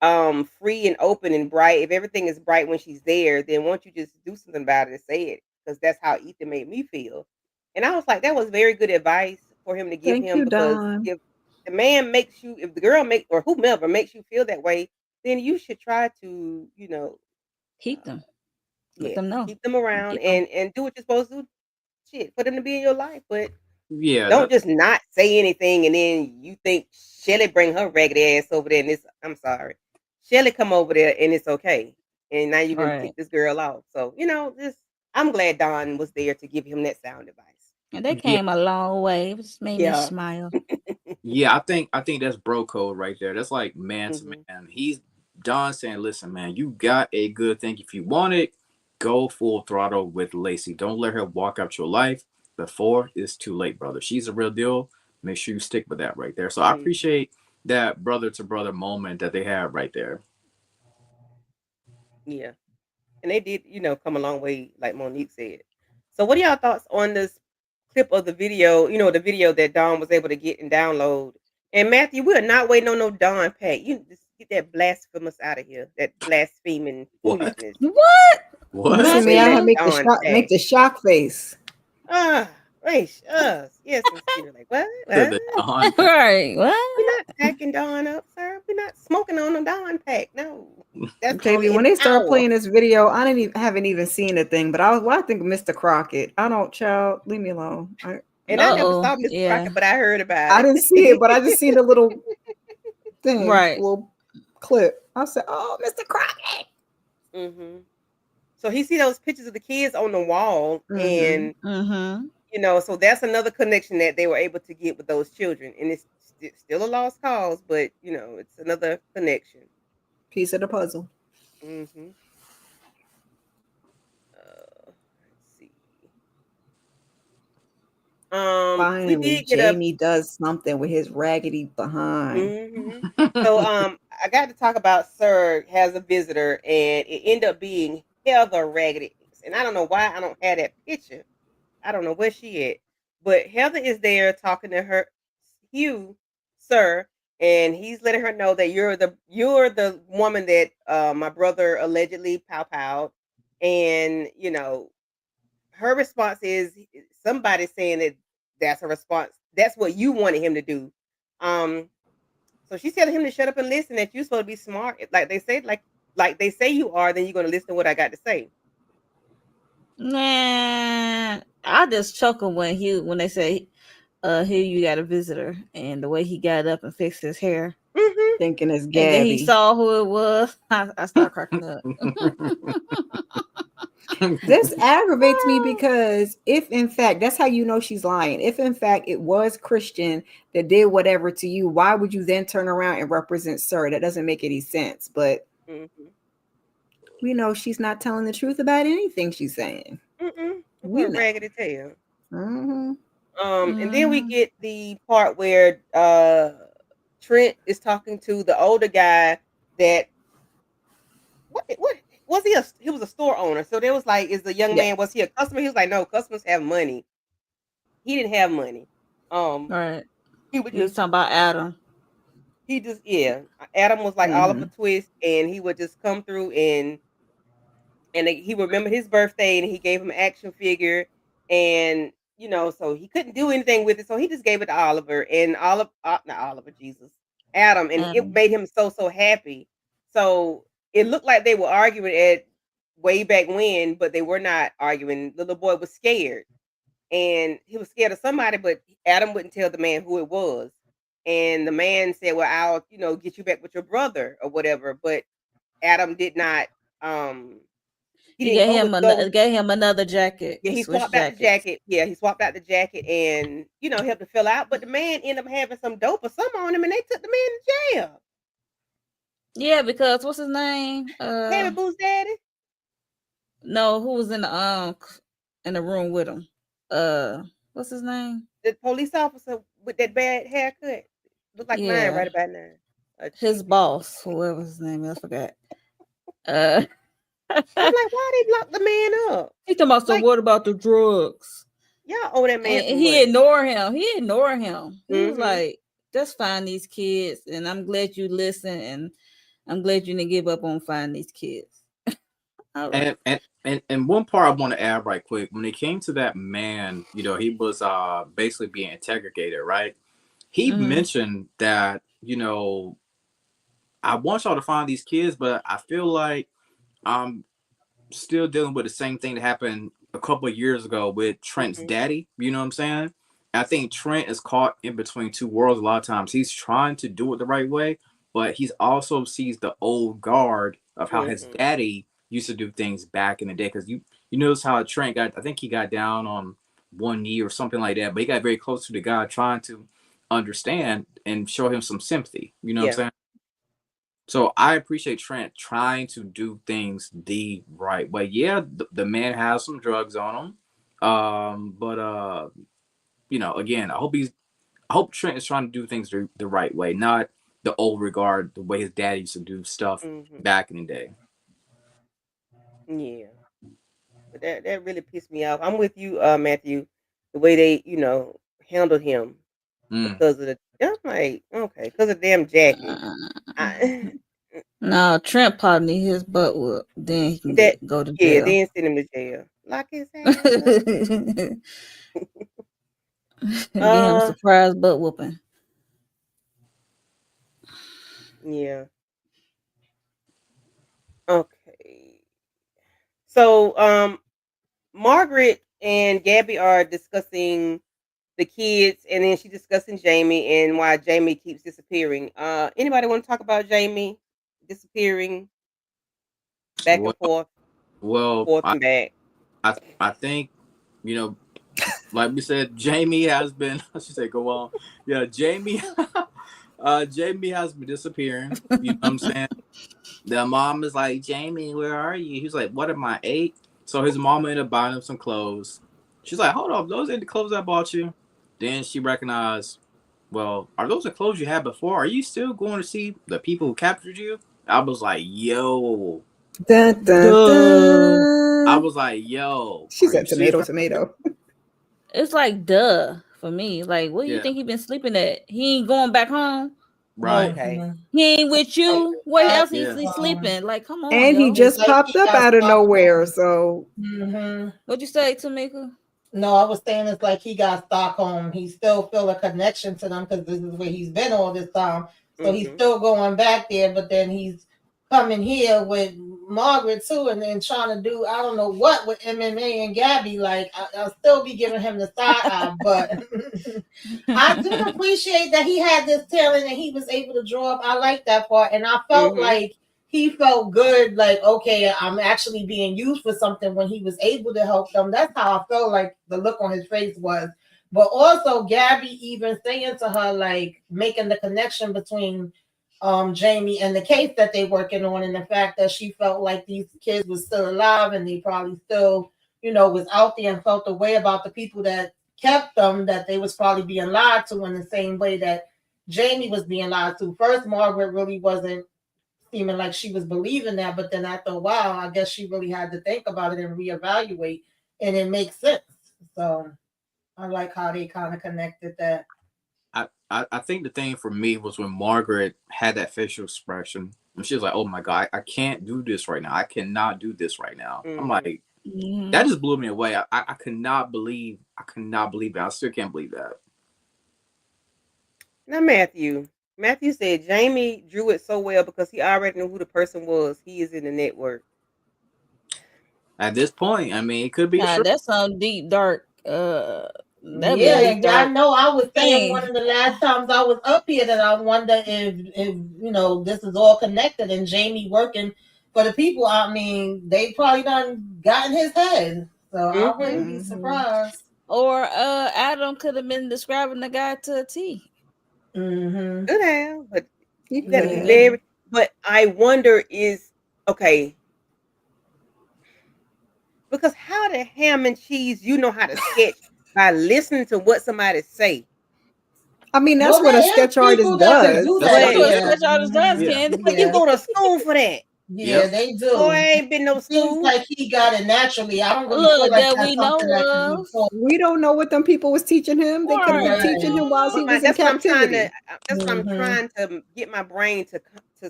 free and open and bright, if everything is bright when she's there, then won't you just do something about it and say it? Because that's how Ethan made me feel. And I was like, that was very good advice for him to give Thank him, you, because Don. if the girl make or whomever makes you feel that way, then you should try to, Keep uh, them. Let yes, them know. keep them around Keep them. and do what you're supposed to do. Shit, for them to be in your life, but Yeah, don't just not say anything and then you think Shelly bring her raggedy ass over there and it's I'm sorry. Shelly come over there and it's okay. And now you're gonna Right. tick this girl off. So, just I'm glad Don was there to give him that sound advice. And they yeah, came a long way. It just made me Yeah. smile. yeah. I think that's bro code right there. That's like man to Hmm. man. He's Don saying, "Listen, man, you got a good thing. If you want it, go full throttle with Lacey. Don't let her walk out your life before it's too late, brother. She's a real deal. Make sure you stick with that right there." So I Hmm. appreciate that brother to brother moment that they have right there. Yeah. And they did, come a long way, like Monique said. So what are y'all thoughts on this clip of the video, the video that Don was able to get and download? And Matthew, we're not waiting on no Don Pack. You just get that blasphemous out of here, that blaspheming What? foolishness. What? We What? not Missing me waiting out on here, that Huh? Don make Pack. the shock face. Ah, gracious. Yes, and Skeeter like, what? To What? the Don Pack. Right. We're What? not packing Dawn up, sir. We're not smoking on a Dawn pack. No. That's KB, only when an they started hour. playing this video, haven't even seen the thing, but I think of Mr. Crockett. I don't, child, leave me alone. And I never Uh-oh. saw Mr. Yeah. Crockett, but I heard about I it. didn't see it, but I just seen the little thing, Right. little clip. I said, "Oh, Mr. Crockett." Hmm. So he see those pictures of the kids on the wall, Mm-hmm. and Mm-hmm. so that's another connection that they were able to get with those children, and it's still a lost cause, but it's another connection. Piece of the puzzle. Hmm. Let's see. We Finally, did get a. Jamie does something with his raggedy behind. Hmm. So I got to talk about Sir has a visitor, and it ended up being Heather Raggedy. And I don't know why I don't have that picture. I don't know where she at, but Heather is there talking to her. Hugh, sir, and he's letting her know that you're the woman that my brother allegedly pow, and her response is somebody saying that that's her response. That's what you wanted him to do. Um, so she's telling him to shut up and listen. That you're supposed to be smart, like they say you are. Then you're going to listen to what I got to say. Man, I just chuckle when they say, here you got a visitor, and the way he got up and fixed his hair, Hmm. Thinking it's and then he Gabby. saw who it was. I started cracking up. This aggravates me because if in fact that's how you know she's lying, if in fact it was Christian that did whatever to you, why would you then turn around and represent Sir? That doesn't make any sense. But Hmm. we know she's not telling the truth about anything she's saying. We What a know. raggedy tail. Mm-hmm. And then we Mhm. get the part where Trent is talking to the older guy that what was he was a store owner. So there was like, is the young Yeah. man, was he a customer? He was like, no, customers have money. He didn't have money. Um All right. he would He was just talking about Adam. he just yeah. Adam was like Oliver Mm-hmm. Twist, and he would just come through and he remembered his birthday and he gave him an action figure, and so he couldn't do anything with it, so he just gave it to Oliver, and Oliver, not Oliver, Jesus, Adam, and it Adam. made him so happy. So it looked like they were arguing at way back when, but they were not arguing. The little boy was scared, and he was scared of somebody, but Adam wouldn't tell the man who it was, and the man said, well, I'll get you back with your brother or whatever, but Adam did not, um he He didn't go with go. gave him another jacket. Yeah, He he switched swapped out the jackets. jacket. Yeah, he swapped out the jacket and helped to fill out. But the man ended up having some dope or something on him, and they took the man to jail. Yeah, because what's his name? Baby Boo's daddy, No, who was in the room with him? What's his name? the police officer with that bad haircut, looked like mine Yeah, right about now. A his cheesy. boss, whoever his name is, I forgot. Uh, I'm like, why they lock the man up? he talking about, so Like, what about the drugs? y'all owe that man And some he money. ignored him. He was Mm-hmm. like, just find these kids, and I'm glad you listen, and I'm glad you didn't give up on finding these kids. All right. And one part I want to add right quick, when it came to that man, he was basically being interrogated, right? He Mm-hmm. mentioned that, I want y'all to find these kids, but I feel like I'm still dealing with the same thing that happened a couple of years ago with Trent's Mm-hmm. daddy. You know what I'm saying? I think Trent is caught in between two worlds a lot of times. He's trying to do it the right way, but he's also sees the old guard of how his Mm-hmm. daddy used to do things back in the day. Because you notice how Trent got, I think he got down on one knee or something like that, but he got very close to the guy trying to understand and show him some sympathy. You know what I'm Yeah. saying? So I appreciate Trent trying to do things the right way. Yeah, the man has some drugs on him. But again, I hope Trent is trying to do things the right way, not the old regard, the way his dad used to do stuff Mm-hmm. back in the day. Yeah. But that really pissed me off. I'm with you, Matthew. The way they, handled him Mm. because of the. I'm like, okay, because of damn jacket. Uh, I, no, Trent probably need his butt whooped. Then he can that go to yeah, jail. then send him to jail. Lock his ass up. Get him a Uh, surprise butt whooping. yeah. Okay. So, Margaret and Gabby are discussing the kids, and then she's discussing Jamie and why Jamie keeps disappearing. Anybody want to talk about Jamie disappearing back and Well, forth, well, forth and back? I think you know, like we said, Jamie has been. I should say, go on. Yeah, Jamie. Jamie has been disappearing. You know what I'm saying? The mom is like, Jamie, where are you? He's like, what am I, 8? So his mama ended up buying him some clothes. She's like, hold up, those ain't the clothes I bought you. Then she recognized, well, are those the clothes you had before? Are you still going to see the people who captured you? I was like, yo. Dun, dun, I dun. was like, yo, She are you said serious? tomato, tomato. It's like duh for me. Like, where you Yeah. think he been sleeping at? He ain't going back home. Right. Okay. He ain't with you. Where else Yeah. is he sleeping? Like, come on, And he yo. just Like popped he up got out of nowhere. Stockholm. So What'd you say, Tamika? No, I was saying it's like he got Stockholm. He still feel a connection to them because this is where he's been all this time. So he's Mhm. still going back there, but then he's coming here with Margaret too, and then trying to do I don't know what with MMA and Gabby. Like I'll still be giving him the side eye, but I did appreciate that he had this talent and he was able to draw up. I like that part, and I felt Mhm. like he felt good. Like okay, I'm actually being used for something when he was able to help them. That's how I felt like the look on his face was. But also Gabby even saying to her like making the connection between Jamie and the case that they working on and the fact that she felt like these kids was still alive and they probably still, was out there and felt the way about the people that kept them, that they was probably being lied to in the same way that Jamie was being lied to. First, Margaret really wasn't seeming like she was believing that, but then after a while, I guess she really had to think about it and reevaluate, and it makes sense. So I like how they kind of connected that. I think the thing for me was when Margaret had that facial expression and she was like, "Oh my god, I can't do this right now. I cannot do this right now." I'm Mhm. like, that just blew me away. I could not believe it. I still can't believe that. Now, Matthew. Matthew said Jamie drew it so well because he already knew who the person was. He is in the network. At this point, I mean, it could be Nah, true. that's some deep dark. That be a Yeah, deep I dark know. I was saying one thing. of the last times I was up here that I wonder if this is all connected and Jamie working for the people. I mean, they probably done got in his head, so I wouldn't be surprised. Or Adam could have been describing the guy to a T. Mm-hmm. Good have, but he you got to could be have. very. But I wonder is okay because how the ham and cheese you know how to sketch by listening to what somebody say, I mean, that's Well, what a there is sketch artist people that could does. do That's that what That's they what a but here. do. sketch artist does, Mhm. Yeah. Candy. but you Yeah, go to school for that. yeah, Yep. they Boy, do. ain't been no Seems school. like he got it naturally. I don't really feel Look, like that that's we something that can know be of. taught. We don't know what them people was teaching him. They could have been Right. teaching him whilst he But was in that's what I'm trying to. captivity. That's what I'm Mm-hmm. trying to get my brain to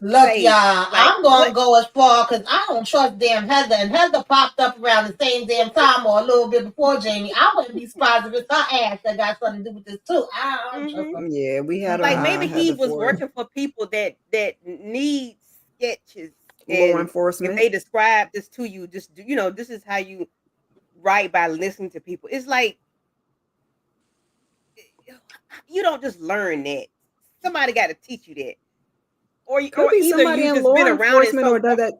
Look, say. y'all, Like I'm what? gonna go as far because I don't trust damn Heather, and Heather popped up around the same damn time or a little bit before Jamie. I wouldn't be surprised if it's her ass that got something to do with this too. I don't trust Hmm. her. Yeah, we had our Like eye maybe on he Heather was for working for people that need sketches, law and if enforcement. they describe this to you, just this is how you write by listening to people. It's like you don't just learn that. Somebody got to teach you that, Could or be either somebody you in just law been around it enforcement or does that. or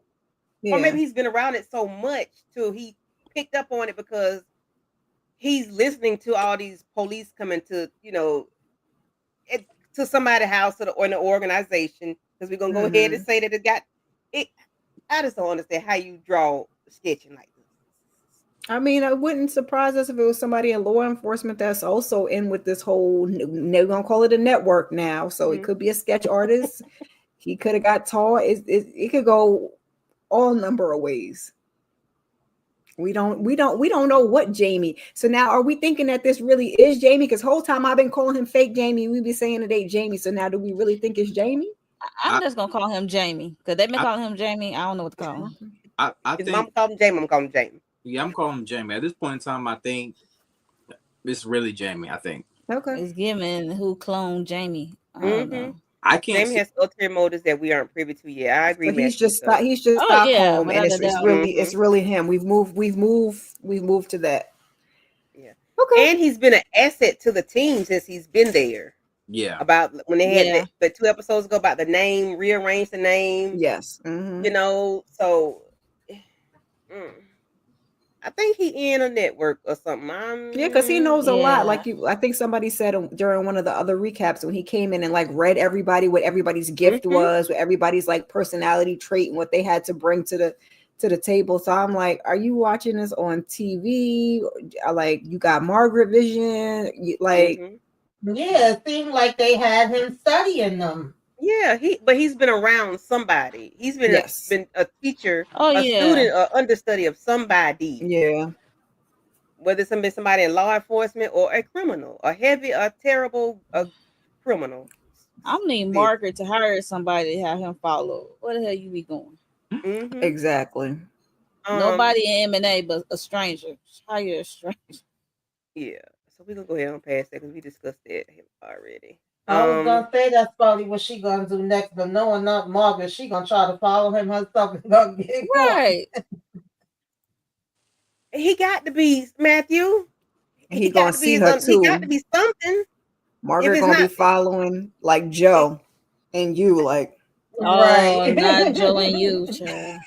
Yeah. maybe he's been around it so much till he picked up on it because he's listening to all these police coming to it, to somebody's house or an organization because we're gonna go ahead and Hmm. say that it got it. I just don't understand how you draw sketching like this. I mean, it wouldn't surprise us if it was somebody in law enforcement that's also in with this whole. They're gonna call it a network now, so it Mhm. could be a sketch artist. He could have got taught. It could go all number of ways. We don't know what Jamie. So now are we thinking that this really is Jamie? Because whole time I've been calling him fake Jamie. We be saying it ain't Jamie. So now do we really think it's Jamie? I'm I just gonna call him Jamie because they've been I calling him Jamie. I don't know what to call him. I His think mom called him Jamie. I'm calling him Jamie. yeah, I'm calling him Jamie. At this point in time, I think it's really Jamie. I think Okay. It's giving who cloned Jamie. I don't Hmm. know. I can't Jamie see. has ulterior motives that we aren't privy to yet. I agree, But Matthew. So, he's just Oh yeah, Stockholm, and without a it's doubt. really hmm him. We've moved to that. yeah, Okay. and he's been an asset to the team since he's been there. Yeah. About when they had Yeah. the 2 episodes ago about the name, rearrange the name. Yes. Hmm. So mm, I think he in a network or something. Yeah, because he knows a lot. Yeah. Like I think somebody said during one of the other recaps when he came in and like read everybody what everybody's gift Mhm. was, what everybody's like personality trait and what they had to bring to the table. So I'm like, are you watching this on TV? Like you got Margaret Vision? Like Mhm. Yeah, it seemed like they had him studying them. Yeah, he's been around somebody. He's yes, been a teacher, Oh a yeah. student, or understudy of somebody yeah. whether it's somebody in law enforcement or a criminal, a heavy, a terrible, a criminal. I need Still. Margaret to hire somebody to have him follow. Where the hell you be going? Mm-hmm. Exactly. Nobody in M&A but a stranger. Hire a stranger. Yeah. So we're gonna go ahead and pass that because we discussed that already. I was gonna say that's probably what she gonna do next, but knowing not Margaret, she gonna try to follow him herself and gonna get caught. Right. He got to be Matthew. And he gonna see her He got to too. be something. If Margaret it's gonna be not, following like Joe and you, like Oh, Right. not Joe and you, child.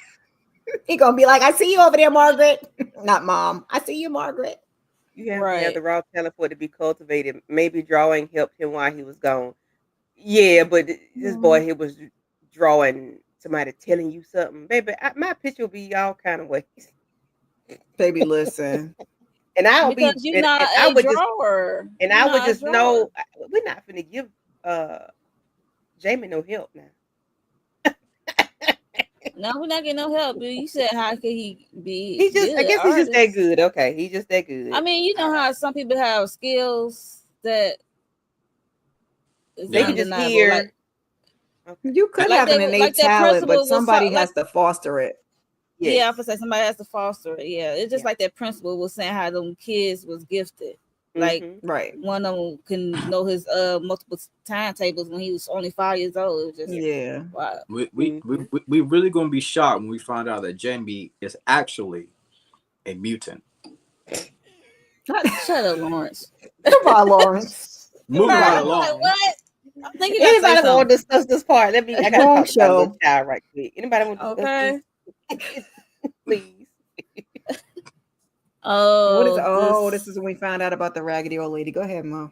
he gonna be like, I see you over there, Margaret. Not mom. I see you, Margaret. you have to have Right. the raw talent for it to be cultivated. Maybe drawing helped him while he was gone. Yeah, but this boy he was drawing somebody telling you something, baby. My picture will be all kind of ways, Baby, listen. and I'll Because be, you're not and I a would just, drawer. and You're I would not a just know drawer. we're not finna give Jamie no help now. No, we're not getting no help, dude. You said how could he be He's just, I good guess he's just that artist? good. Okay, he's just that good. I mean, you know how some people have skills that is They can Yeah. just undeniable. Like hear. Okay. You could like have an they innate like that talent, but principal was somebody like has to foster it. Yes. yeah, I would say somebody has to foster it. Yeah, it's just Yeah. like that principal was saying how them kids was gifted. Like Mhm. Right. one of them can know his multiple timetables when he was only 5 years old. It was just Yeah. wow. We really gonna be shocked when we find out that Jamie is actually a mutant. Shut up, Lawrence. Goodbye, Lawrence. Moving Right, right I'm like, along. what? I'm thinking about to say Anybody want to something. discuss this part? I gotta Wrong talk about a little show. child right quick. Anybody want to discuss Okay. this? Please. What is Oh, this is when we found out about the raggedy old lady. Go ahead, Mom.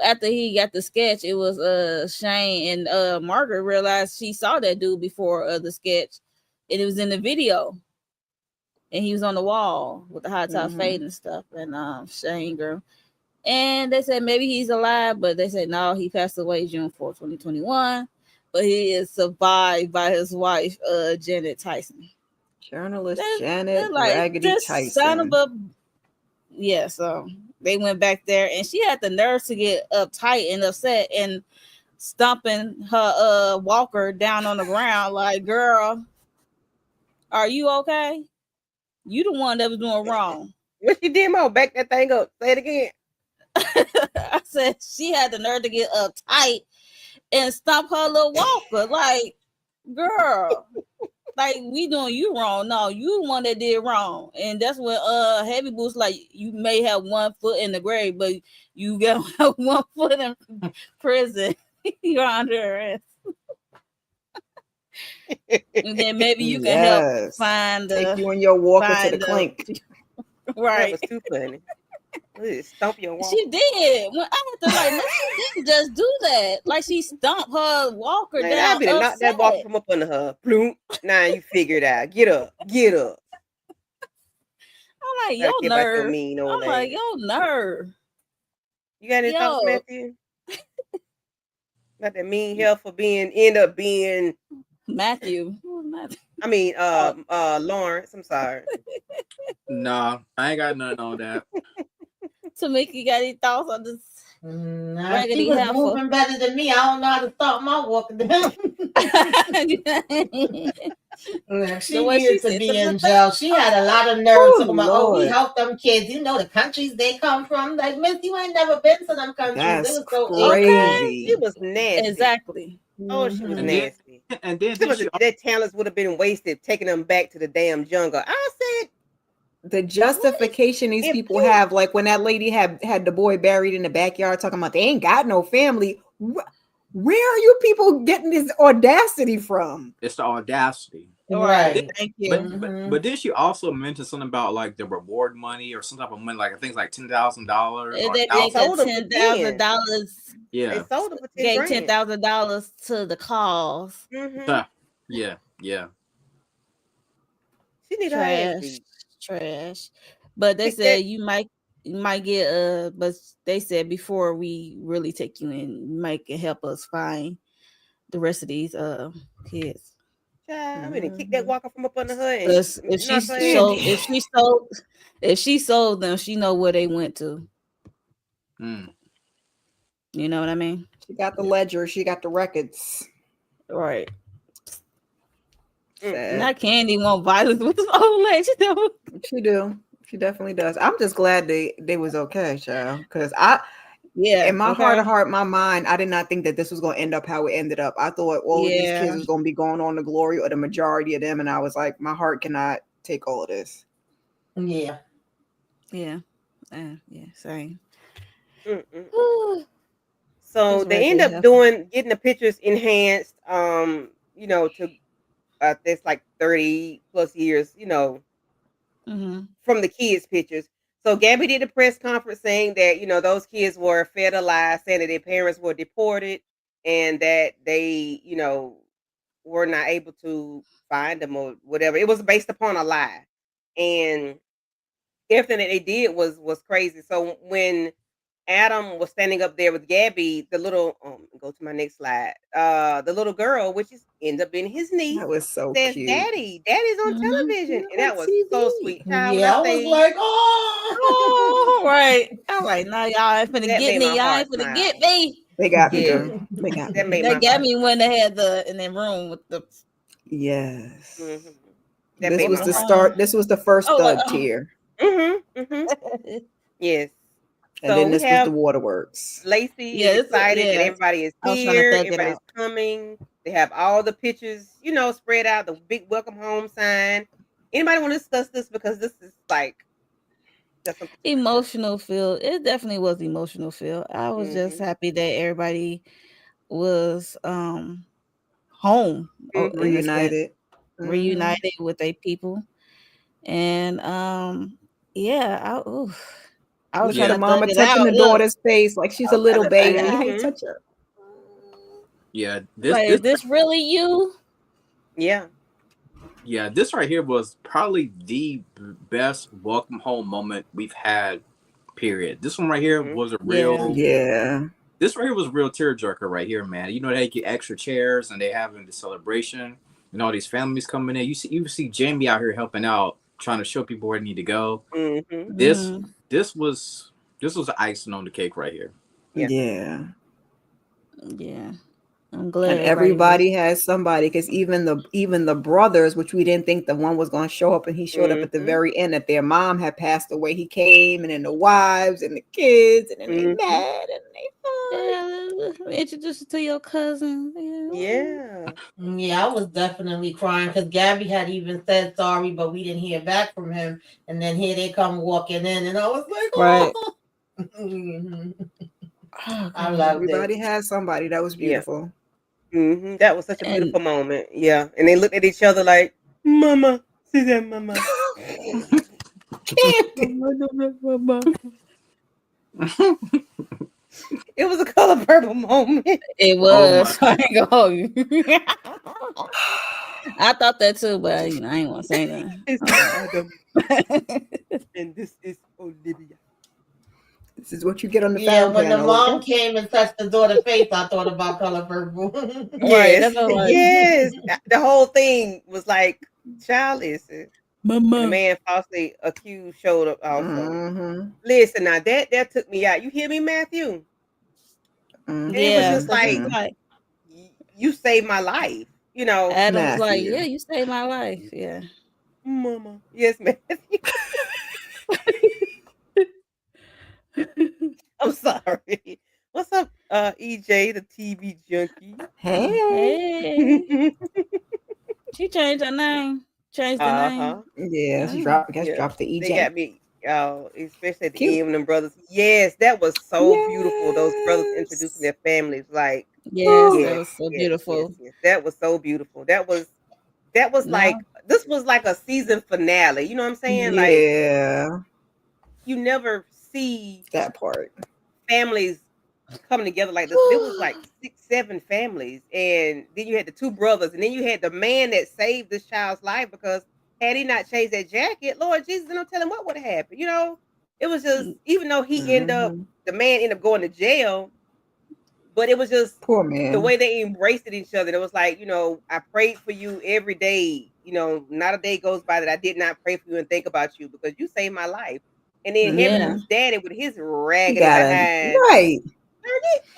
after he got the sketch, it was Shane and Margaret realized she saw that dude before the sketch, and it was in the video, and he was on the wall with the high top fade and stuff, and Shane girl, and they said maybe he's alive, but they said no, he passed away June 4th, 2021, but he is survived by his wife, Janet Tyson. Journalist They're Janet like Raggedy this son of Tyson. a yeah, so they went back there and she had the nerve to get uptight and upset and stomping her walker down on the ground like, girl, are you okay? You the one that was doing wrong. What she did, Mo? Back that thing up. Say it again. I said she had the nerve to get uptight and stomp her little walker. Like, girl, like we doing you wrong. No, you the one that did wrong. And that's when Heavy Boots like you may have 1 foot in the grave, but you got 1 foot in prison. You're under arrest. And then maybe you can help find take you and your walker to the find clink. That right. was too funny. Stomp your walker. She did. When I had to like, no, she didn't just do that. Like she stomped her walker Man, down. I'd be to knock that walker from up under her. Bloom. Now you figure it out. Get up. Get up. I'm like, Gotta your keep out your nerve. mean old I'm lady. like, your nerve. You got any thoughts, Yo. Matthew? About that mean hell for end up being Matthew. Who's Matthew? I mean Lawrence. I'm sorry. Nah, I ain't got nothing on that. Tamika, got any thoughts on this? Nah, Raggedy she was heifer. moving better than me. I don't know how to stop my walking down. She The way needed she to be said, in jail. She had a lot of nerve talking about, we Lord. help them kids. You know the countries they come from. Like, miss, you ain't never been to them countries. That's It was so crazy. She was nasty. exactly. Oh, she was Mhm. nasty. And then Some of their talents would have been wasted taking them back to the damn jungle. I said The justification these If people you- have, like when that lady had the boy buried in the backyard, talking about they ain't got no family. Where are you people getting this audacity from? it's the audacity. Right. Thank you. But then she also mentioned something about like the reward money or some type of money, like I think it's like $10,000. They sold got them for $10,000. They Yeah, sold them for Gave $10,000. $10,000 to the cause. Mhm. yeah. She need her ass Trash, beat. trash. But they Pick said that- you might get but they said before we really take you in, you might can help us find the rest of these kids. child. I mean, kick that Mhm. walker from up under her and Because if she knock her head. so if she sold them, she know where they went to. Mm. You know what I mean? She got the ledger. She got the records. Right. Sad. Not Candy want violence with this old lady. Though. She do. She definitely does. I'm just glad they was okay, child. Because I, Yeah. in my heart Okay. of heart, my mind, I did not think that this was going to end up how it ended up. I thought all of these Yeah. kids was going to be going on to glory, or the majority of them, and I was like, my heart cannot take all of this. Yeah. Yeah. Yeah. Same. Mm-mm. So Just they right end there. up getting the pictures enhanced. To that's like 30 plus years. Mm-hmm. From the kids' pictures. So Gabby did a press conference saying that those kids were fed a lie, saying that their parents were deported and that they were not able to find them or whatever. It was based upon a lie, and everything that they did was crazy. So when Adam was standing up there with Gabby, the little go to my next slide. The little girl, which is ends up being his niece, That was so says, cute. Daddy's on Mm-hmm. television. And On that was so TV. sweet. Child, when I Yeah, I was say like, oh. Oh, right. I'm like, no, y'all ain't finna that get made me. my Y'all heart ain't finna get smile. me. They got me, Yeah, girl. They got that me. made They my got heart me smile. when they had in that room with the Yes. Hmm. That This made was my Oklahoma. the heart start. smile. This was the first Oh, like, thug tier. Mm-hmm. Yes. And So then we this was the have waterworks. Lacey yeah, is excited that yeah. everybody is I was trying to here, thug it everybody's out. coming. They have all the pictures, spread out, the big welcome home sign. Anybody want to discuss this? Because this is like just something to myself. Emotional feel. It definitely was emotional feel. I was just Mm-hmm. happy that everybody was home in a sense, Reunited. Mhm. reunited with their people. And yeah, I was Look at trying the to thug mama it touching out. the Look, daughter's face like she's I a was trying little to thug it baby. out. Hey, Mm-hmm. touch her. Yeah, Like, is this really you? Yeah. this right here was probably the best welcome home moment we've had. Period. This one right here Mm-hmm. was a Yeah. real. Yeah. This right here was a real tearjerker right here, man. They get extra chairs and they having the celebration and all these families coming in. You see Jamie out here helping out, trying to show people where they need to go. Mm-hmm. This Mm-hmm. this was this was the icing on the cake right here. Yeah. Yeah. Yeah. I'm glad And everybody was. everybody has somebody, because even the brothers, which we didn't think the one was going to show up, and he showed up at the Mm-hmm. very end, that their mom had passed away. He came, and then the wives and the kids, and then they Mm-hmm. mad and they fight. Yeah, introduce you to your cousin. Yeah. Yeah, I was definitely crying because Gabby had even said sorry, but we didn't hear back from him. And then here they come walking in, and I was like, Right. oh. Mhm. Oh I god. loved it. Everybody has somebody. That was Yeah. beautiful. Mm-hmm. That was such a And beautiful moment. Yeah. And they looked at each other like, Mama. She said, Mama. Candy. It was a color purple moment. it Oh my! was. I ain't gonna hold you. I thought that too, but I ain't want to say nothing. It's Adam. And this is Olivia. This is what you get on the Yeah, foul when the panel. mom Okay? came and touched the daughter's face, I thought about Color Purple. Right. Yes. That's what I was Yes. The whole thing was like childish. And the Mama. man falsely accused showed up also. Mm-hmm. Listen, now that took me out. You hear me, Matthew? Mm-hmm. And it was Yeah, just because he was like, Mm-hmm. like, you saved my life. Adam was like, Matthew. yeah, you saved my life. Yeah. Mama. Yes, Matthew. I'm sorry. What's up, EJ, the TV junkie? Hey. Hey. She changed her name. Changed the name. Uh-huh. Yeah, she Oh. dropped. Guess Yeah. dropped the They EJ. got me, especially at the Cute. end when them brothers. Yes, that was so beautiful. Those brothers introducing Yes. their families. Like, Yes, Whew. that yes, was so yes, yes, beautiful. yes. That was so beautiful. That was Now, like this was like a season finale. You know what I'm saying? Like Yeah, you never see that part. families coming together like this. And it was like 6, 7 families, and then you had the two brothers, and then you had the man that saved this child's life because had he not changed that jacket, Lord Jesus, and I'm telling what would have happened. It was just even though he ended up Mm-hmm. the man ended up going to jail. But it was just Poor the man. way they embraced each other. It was like, I prayed for you every day. Not a day goes by that I did not pray for you and think about you because you saved my life. And then Heavy Yeah. Mhm. Boots daddy with his He raggedy got a behind. right. Girl,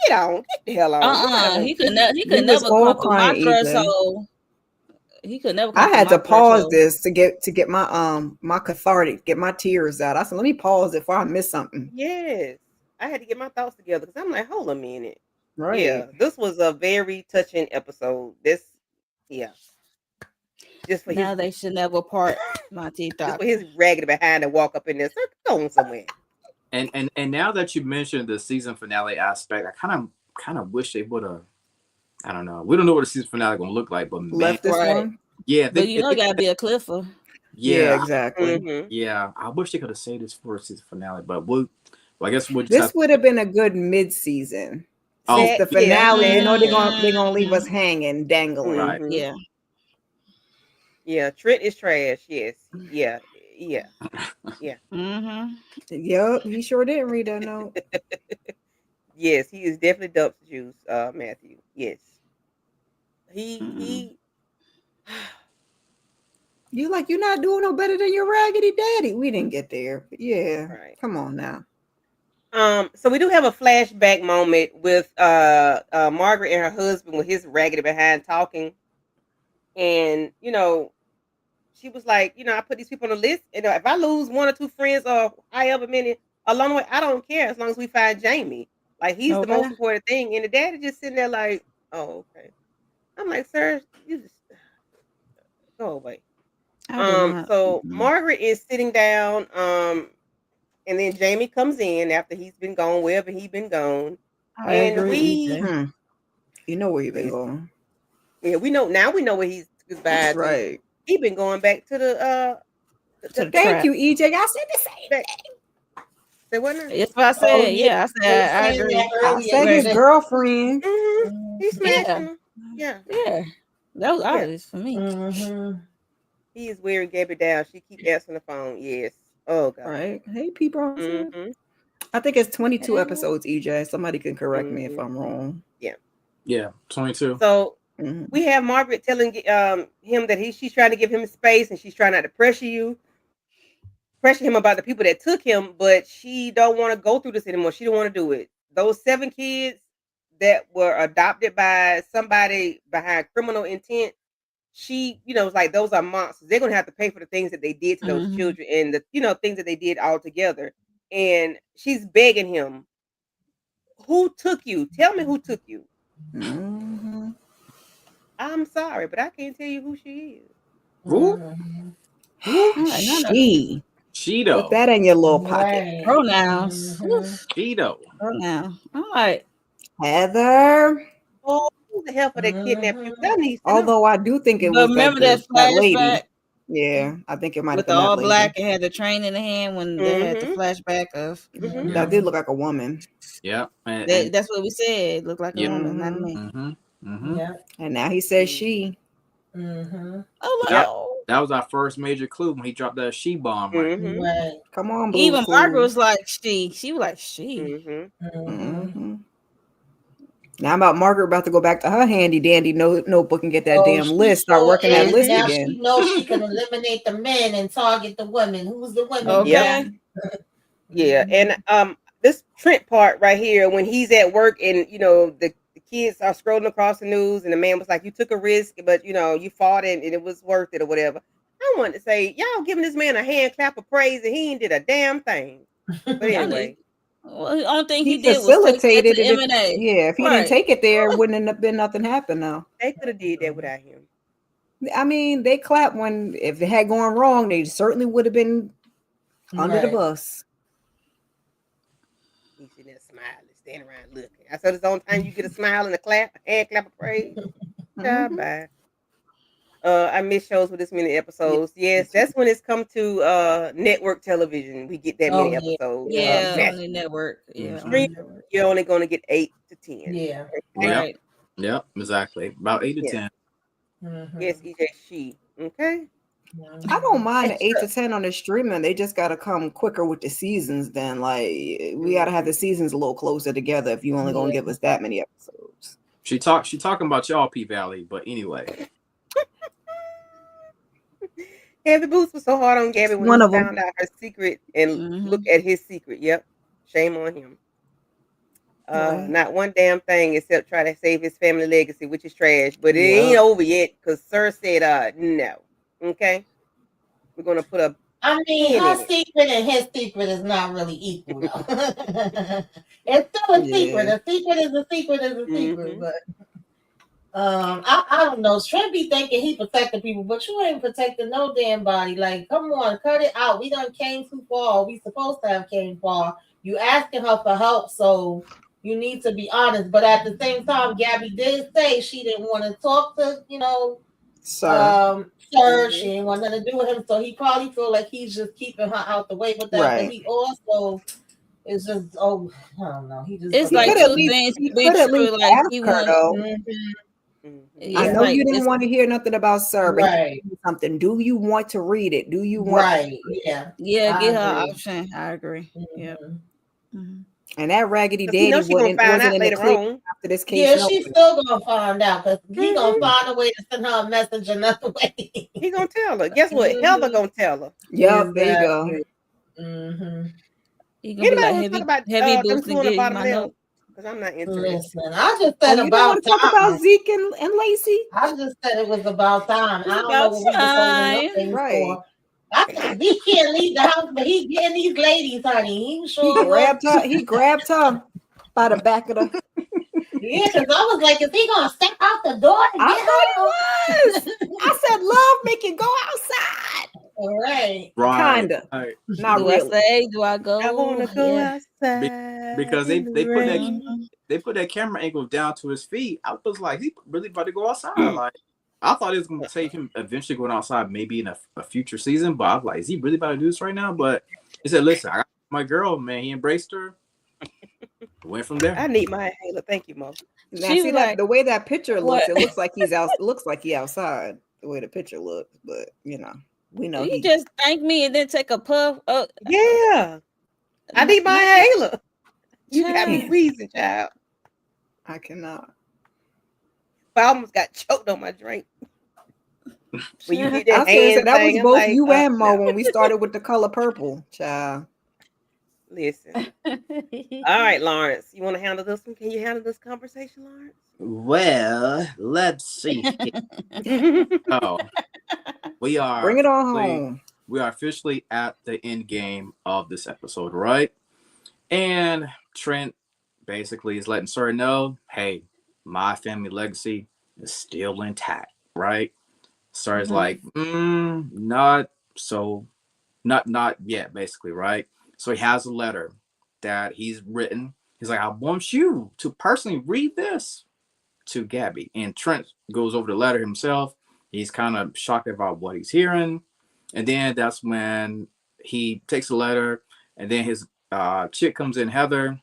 get on, get the hell on. Nobody He wants to could see you. he We could was never all come through my crying, EJ. threshold. He could never I come through had my to pause threshold. this to get my cathartic, get my tears out. I said, let me pause it before I miss something. Yes. I had to get my thoughts together because I'm like, hold a minute. Right. Yeah, this was a very touching episode. Yeah, just for his, Now they should never part my teeth just out. for his raggedy behind to walk up in there. Sir, go on somewhere. And now that you mentioned the season finale aspect, I kind of wish they would have. I don't know. We don't know what the season finale gonna look like, but man, Left this Right. one. yeah, But you know it gotta be a cliffer. Yeah, yeah, exactly. Mm-hmm. yeah. I wish they could have saved this for a season finale, but well, I guess we'll just This have. would have been a good mid-season. Since Oh, the Yeah, finale, that they're gonna leave Mhm. us hanging, dangling. right. Mm-hmm. Yeah. Yeah, Trent is trash. Yes. Yeah. Yeah. Yeah. Mm-hmm. Yup, he sure didn't read that note. Yes, he is definitely dump juice, Matthew. Yes. Mm-mm. He You like you're not doing no better than your raggedy daddy. We didn't get there, but yeah. right. Come on now. So we do have a flashback moment with Margaret and her husband with his raggedy behind talking. And she was like, I put these people on the list, and if I lose one or two friends or however many along the way, I don't care as long as we find Jamie. Like he's the Okay. most important thing. And the daddy just sitting there like, oh, okay. I'm like, sir, you just go away. I do not. So Margaret is sitting down, and then Jamie comes in after he's been gone, wherever he's been gone. I And agree, we EJ. You know where you've been listen, going. yeah, we know now we know where he's goodbye to. Right. He been going back to To the Thank trap. you, EJ. I said the same. back. Say what now? That's what I Oh said. yeah, Yeah, I they were said I saying that agree. I earlier said his today. Right. girlfriend. He's Yeah. smashing her. Yeah, Yeah. That was yeah. obvious for me. Mm-hmm. He is wearing Gabby down. She keep answering the phone. Yes. Oh God. Right. Hey, people. Mm-hmm. I think it's 22 Yeah. episodes, EJ. Somebody can correct me if Mm-hmm. I'm wrong. Yeah. Yeah, 22. So Mhm. we have Margaret telling him that she's trying to give him space and she's trying not to pressure him about the people that took him, but she don't want to go through this anymore. She don't want to do it. Those 7 kids that were adopted by somebody behind criminal intent, she, was like, those are monsters. They're gonna have to pay for the things that they did to those Mm-hmm. children and the, things that they did all together. And she's begging him, who took you? Tell me who took you. Mhm. I'm sorry, but I can't tell you who she is. Who? Mm-hmm. Who? I'm like, no, She. Put Cheeto. that in your little pocket. Right. pronouns. Mm-hmm. Cheeto. Pronouns. I'm like, Heather. Oh, who the hell for that kidnap you? Mm-hmm. That needs to know. Although I do think it but was remember that that lady. flashback Yeah, I think it might have with the been that all lady. black and had the train in the hand when they had the Mm-hmm. flashback of Mm-hmm. That did look like a woman. Yeah, and that's what we said. Looked like a yeah. woman, not a Mhm. man. Mm-hmm. Mm-hmm. Yeah. And now he says she. Mm-hmm. Oh, like, Yep. oh. That was our first major clue when he dropped that she bomb right there. Mm-hmm. Right. Come on, Blue's Even Margaret Clues. was like she. She was like she. Mm-hmm. Mm-hmm. Mhm. Now about Margaret about to go back to her handy dandy notebook and get that Oh, damn she list. Start sure working that is. list Mm-hmm. Now she again. knows she can eliminate the men and target the women. Who's the women? Yep. Okay. Yeah. Mhm. And this Trent part right here, when he's at work and the kids are scrolling across the news and the man was like, you took a risk, but you fought it and it was worth it or whatever. I wanted to say, y'all giving this man a hand clap of praise and he ain't did a damn thing. But Y'all need. anyway, Well, the only thing He he did was take that facilitated to it. M&A. Yeah, if he didn't Right. take it there, it wouldn't have been nothing happen now. they could have did that without him. I mean, they clapped when if it had gone wrong, they certainly would have been under the Right. bus. He's sitting there smiling, standing around looking. I said it's the only time you get a smile and a clap, a hand clap of praise. Mhm. Bye. I miss shows with this many episodes. Yeah. Yes, that's when it's come to network television. We get that Oh many yeah. episodes. Yeah, Match on the network. Yeah, on Mhm. the stream, network. you're only going to get 8 to 10. Yeah. Okay? Yep. Right. Yep. Exactly. About 8 to Yeah. 10. Mhm. Yes, EJ, she. Okay. I don't mind It's the 8 to 10 on the streaming. They just gotta come quicker with the seasons. Then, like, we gotta have the seasons a little closer together. If you only gonna give us that many episodes. She talking about y'all, P Valley, but anyway. Gabby Boots was so hard on Gabby when One he of them. found out her secret and look Mhm. at his secret. Yep. Shame on him. Right. Not one damn thing except try to save his family legacy, which is trash. But it ain't Yep. over yet because Sir said no. Okay. We're gonna put a I mean, pin her in it. secret and his secret is not really equal, though. It's still a secret. Yeah. A secret is a secret is a secret, Mm-hmm. but I don't know. Trent be thinking he protecting people, but you ain't protecting no damn body. Like, come on, cut it out. We done came too far. We supposed to have came far. You asking her for help, so you need to be honest. But at the same time, Gabby did say she didn't want to talk to, Sir. Sir. She Mm-hmm. didn't want nothing to do with him. So he probably feel like he's just keeping her out the way with that. But Right. he also is just I don't know. He just It's He like could doesn't. at two least things he could be could at least true. Like ask he her want, though. Mhm. Mm-hmm. I it's know like you didn't it's want to hear nothing about Sir, but he Right. told you something. Do you want to read it? Do you want to Right. read it? Yeah. yeah, I get her agree. option. I agree. Yep. Mhm. Mhm. And that raggedy Because he knows daddy she's gonna find wasn't out in the later clear on. after this case. Yeah, No she's way. still gonna find out because he gonna Mm-hmm. find a way to send her a message another way. He gonna tell her. Guess what? Heather Mhm. gonna tell her. Yep, there you go. Exactly. hmm He gonna be Anybody like want to talk about heavy them boots two and on the get you bottom my left? note. Because I'm not interested. Listen, I just Oh, said you don't about want to talk about time. Zeke and Lacey? I just said it was about time. It's I don't know about what we was holding up time. things Right. for. I said he can't leave the house, but he's getting these ladies, honey. He He sure was. grabbed her. He grabbed her by the back of the. Yeah, because I was like, is he gonna step out the door to I get thought he was. I said, "Love, make it go outside." All right. Right. Kinda, Right. not Do I really. stay? Do I I go? wanna go Yeah. outside Because in the they put that rain. they put that camera angle down to his feet. I was like, he really about to go outside. Like, I thought it was going to take him eventually going outside, maybe in a future season. But I was like, is he really about to do this right now? But he said, listen, I got my girl, man. He embraced her. Went from there. I need my inhaler. Thank you, Mo. Now, She see was that like, the way that picture looks, "What? it looks like he's out. Looks like he outside. The way the picture looks, but we know You he. just thank me and then take a puff." Oh, Yeah. I need my inhaler. You got me child. wheezing, child. I cannot. I almost got choked on my drink. When you did I that was gonna say hand that was thing, I'm both like, you and Mo no. when we started with the color purple, child. Listen. All right, Lawrence. You want to handle this one? Can you handle this conversation, Lawrence? Well, let's see. Oh, we are Bring it on officially- home. we are officially at the end game of this episode, right? And Trent basically is letting Sir know, hey, my family legacy is still intact, right? Sir's like, not so, not yet, basically, right? So he has a letter that he's written. He's like, I want you to personally read this to Gabby. And Trent goes over the letter himself. He's kind of shocked about what he's hearing. And then that's when he takes the letter, and then his chick comes in, Heather.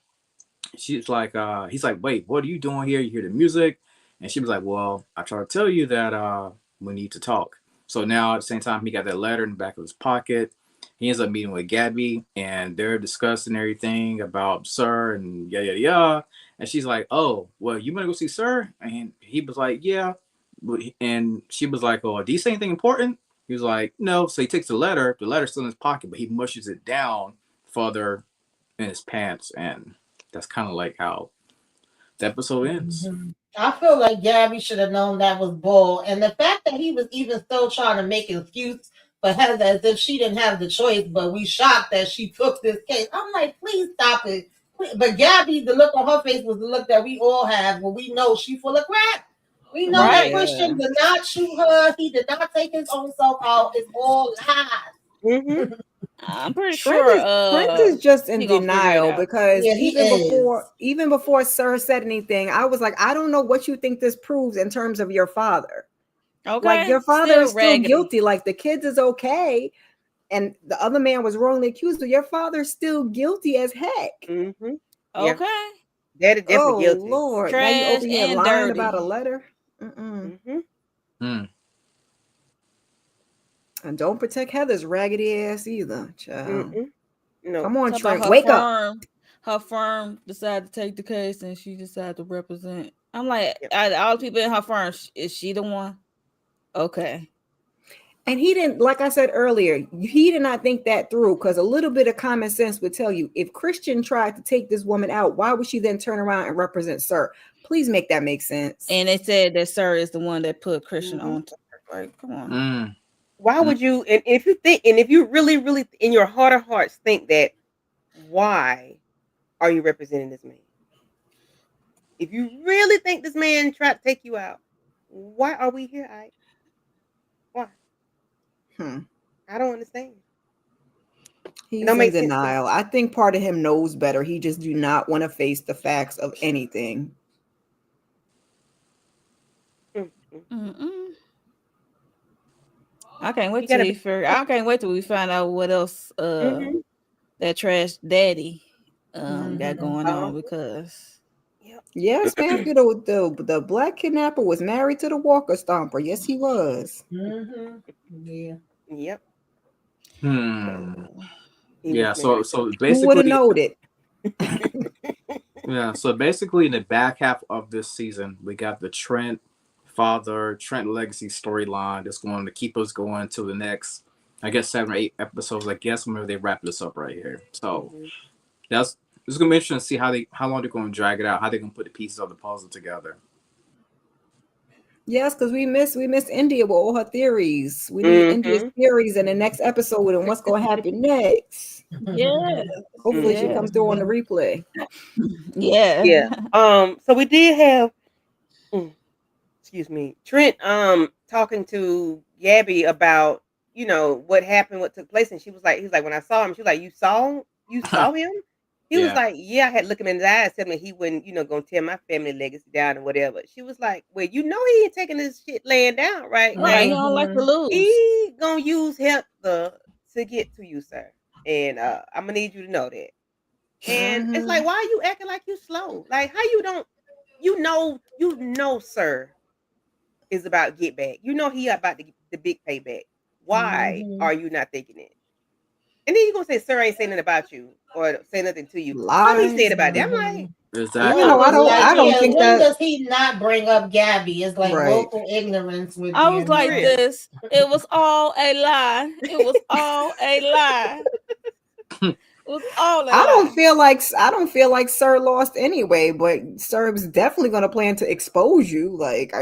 She's like, he's like, wait, what are you doing here? You hear the music? And she was like, well, I try to tell you that we need to talk. So now at the same time, he got that letter in the back of his pocket. He ends up meeting with Gabby, and they're discussing everything about Sir and yada, yada, yada. And she's like, oh, well, you want to go see Sir? And he was like, yeah. And she was like, oh, do you say anything important? He was like, no. So he takes the letter's still in his pocket, but he mushes it down further in his pants. And that's kind of like how the episode ends. I feel like Gabby should have known that was bull. And the fact that he was even still trying to make an excuse for Heather as if she didn't have the choice, but we shocked that she took this case. I'm like, please stop it. But Gabby, the look on her face was the look that we all have when we know she full of crap. We know that Right. Christian did not shoot her. He did not take his own self out. It's all lies. Mm-hmm. I'm pretty Trent sure. is just in he gonna figure it denial out. because Yeah, he is. even before Sir said anything, I was like, I don't know what you think this proves in terms of your father. Okay. Like your father is still raggedy. guilty. Like the kids is okay, and the other man was wrongly accused, but your father's still guilty as heck. Mm-hmm. Okay. Daddy definitely Oh guilty. Lord! Now you Trash over here and lying dirty. about a letter. Mm-mm. Mm-hmm. And don't protect Heather's raggedy ass either, child. No. Come on, Talk about Trent, wake up. her firm decided to take the case and she decided to represent. I'm like, Yep. out of all the people in her firm, is she the one? Okay. And he didn't, like I said earlier, he did not think that through, because a little bit of common sense would tell you, if Christian tried to take this woman out, why would she then turn around and represent Sir? Please make that make sense. And they said that Sir is the one that put Christian Mhm. on to her. Like, come on. Why would you? And if you think, and if you really, really, in your heart of hearts, think that, why are you representing this man? If you really think this man tried to take you out, why are we here, Ike? Why? I don't understand. He's don't in make sense to me. denial. I think part of him knows better. He just do not want to face the facts of anything. I can't wait You gotta till I can't wait till we find out what else that trash daddy got going on, because Yes, Matthew, the black kidnapper was married to the Walker Stomper. Yes, he was. Yeah. Yep. Yeah. So Who would have basically, known it? yeah. So basically, in the back half of this season, we got the Trent legacy storyline that's going to keep us going to the next, I guess, 7 or 8 episodes. I guess whenever they wrap this up right here. So it's gonna be interesting to see how long they're going to drag it out, how they're going to put the pieces of the puzzle together. Yes, because we miss India with all her theories. We need India's theories in the next episode and what's going to happen next. Yeah. Hopefully she comes through on the replay. Yeah. So we did have, excuse me, Trent talking to Gabby about, what happened, what took place, and he's like, when I saw him, she was like, you saw him? He was like, yeah, I had to look him in the eyes, tell me he wouldn't, gonna tear my family legacy down or whatever. She was like, well, he ain't taking this shit laying down, right? Right. He don't like to lose. He gonna use Heather to get to you, sir. And I'm gonna need you to know that. And it's like, why are you acting like you slow? Like, how you don't, sir, is about get back. He about the big payback. Why are you not thinking it? And then you gonna say, sir ain't saying nothing about you or say nothing to you. What he said about that? I'm like, exactly. I don't think when that. does he not bring up Gabby? It's like local ignorance with I was like this. It was all a lie. It was all a lie. It was all a lie. I don't feel like Sir lost anyway, but Sir was definitely going to plan to expose you. Like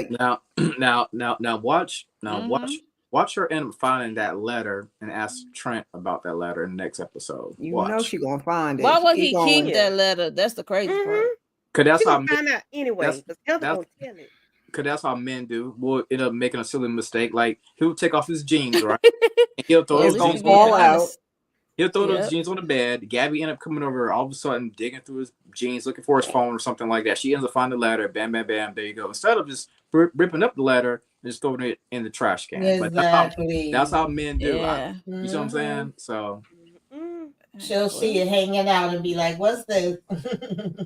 watch her end up finding that letter and ask Trent about that letter in the next episode. She's gonna find it. Why would he keep that letter? That's the crazy part. Cause that's how find out anyway. Because Heather gonna tell it. Cause that's how men do. We'll end up making a silly mistake. Like he'll take off his jeans, right? And he'll throw it's gonna fall out. He'll throw those jeans on the bed. Gabby end up coming over, all of a sudden digging through his jeans, looking for his phone or something like that. She ends up finding the letter. Bam, bam, bam. There you go. Instead of just ripping up the letter and just throwing it in the trash can. Exactly. But that's how men do. Yeah. You know what I'm saying? So she'll see it hanging out and be like, "What's this?"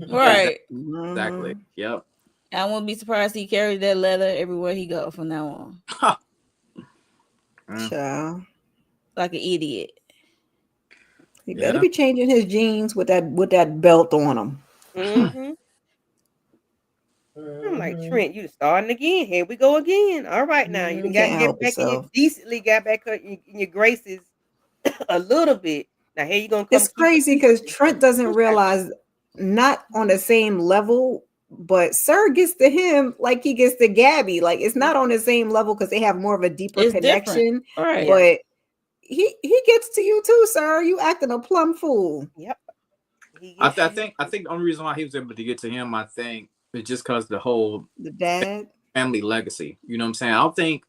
Right. Exactly. Yep. I wouldn't be surprised he carried that letter everywhere he go from now on. Like an idiot. He better be changing his jeans with that belt on him. I'm like, Trent, you starting again. Here we go again. All right, now you decently got back in your graces a little bit. Now here you gonna come. It's crazy because Trent doesn't realize, not on the same level, but Sir gets to him like he gets to Gabby. Like it's not on the same level because they have more of a deeper connection. Right. But he gets to you too, Sir. You acting a plumb fool. Yep. I think the only reason why he was able to get to him, I think, is just because the dad family legacy. You know what I'm saying? I don't think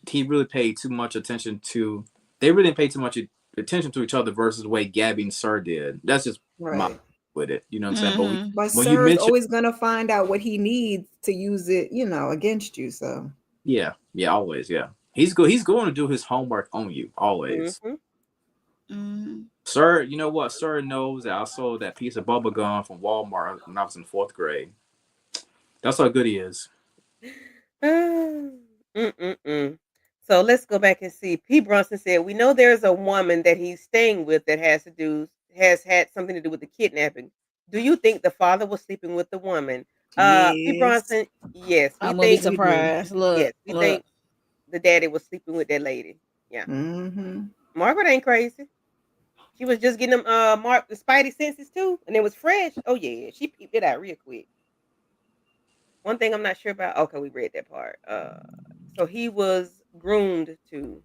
he really paid too much attention to. They really didn't pay too much attention to each other versus the way Gabby and Sir did. That's just my with it. You know what I'm saying? But Sir is always gonna find out what he needs to use it, against you. So yeah, always, yeah. He's going to do his homework on you always. Sir, you know what? Sir knows that I sold that piece of bubble gum from Walmart when I was in 4th grade. That's how good he is. So So let's go back and see. P. Brunson said, "We know there's a woman that he's staying with that has had something to do with the kidnapping. Do you think the father was sleeping with the woman?" P. Yes, Bronson, yes, we I'm gonna be think we do. surprised. Look, yes, we look. think the daddy was sleeping with that lady. Yeah, Mm-hmm. Margaret ain't crazy. She was just getting them mark the spidey senses too, and it was fresh. Oh yeah, she peeped it out real quick. One thing I'm not sure about. Okay, we read that part. So he was groomed to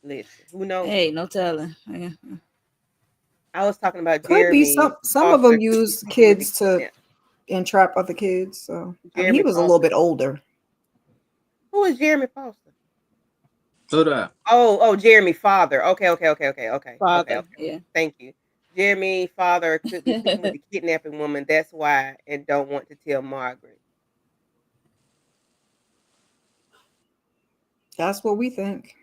listen. Who knows? Hey, no telling. Yeah. I was talking about Could be Jeremy some of them Foster could be use sleeping with the kids to kidnap. entrap other kids. So I mean, he Jeremy was a little Foster. bit older. Who is Jeremy Foster? So that Oh, Jeremy Father. Okay. Father. Yeah. Thank you. Jeremy Father could be sleeping with the kidnapping woman. That's why, and don't want to tell Margaret. That's what we think.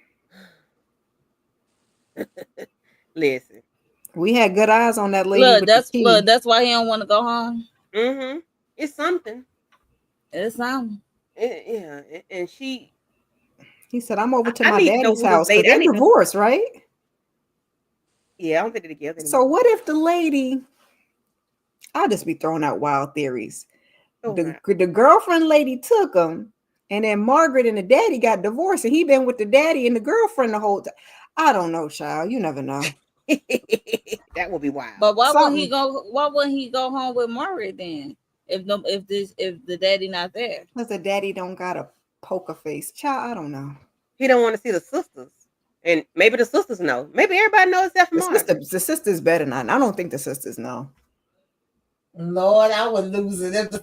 Listen. We had good eyes on that lady with the key. That's why he don't want to go home. Mm-hmm. It's something. It's Yeah, and she. He said, "I'm over to I my need to know daddy's who this house because lady. I they're need to. divorced, right?" Yeah, I don't think they're together So anymore. what if the lady? I'll just be throwing out wild theories. Oh, The girlfriend lady took him, and then Margaret and the daddy got divorced, and he been with the daddy and the girlfriend the whole time. I don't know, child. You never know. that would be wild. But why wouldn't he Something. go? Why wouldn't he go home with Margaret then? If the daddy not there, Because the daddy don't got a poker face. Child, I don't know. He don't want to see the sisters, and maybe the sisters know. Maybe everybody knows except for Margaret. The sister's better not. I don't think the sisters know. Lord, I would lose it if the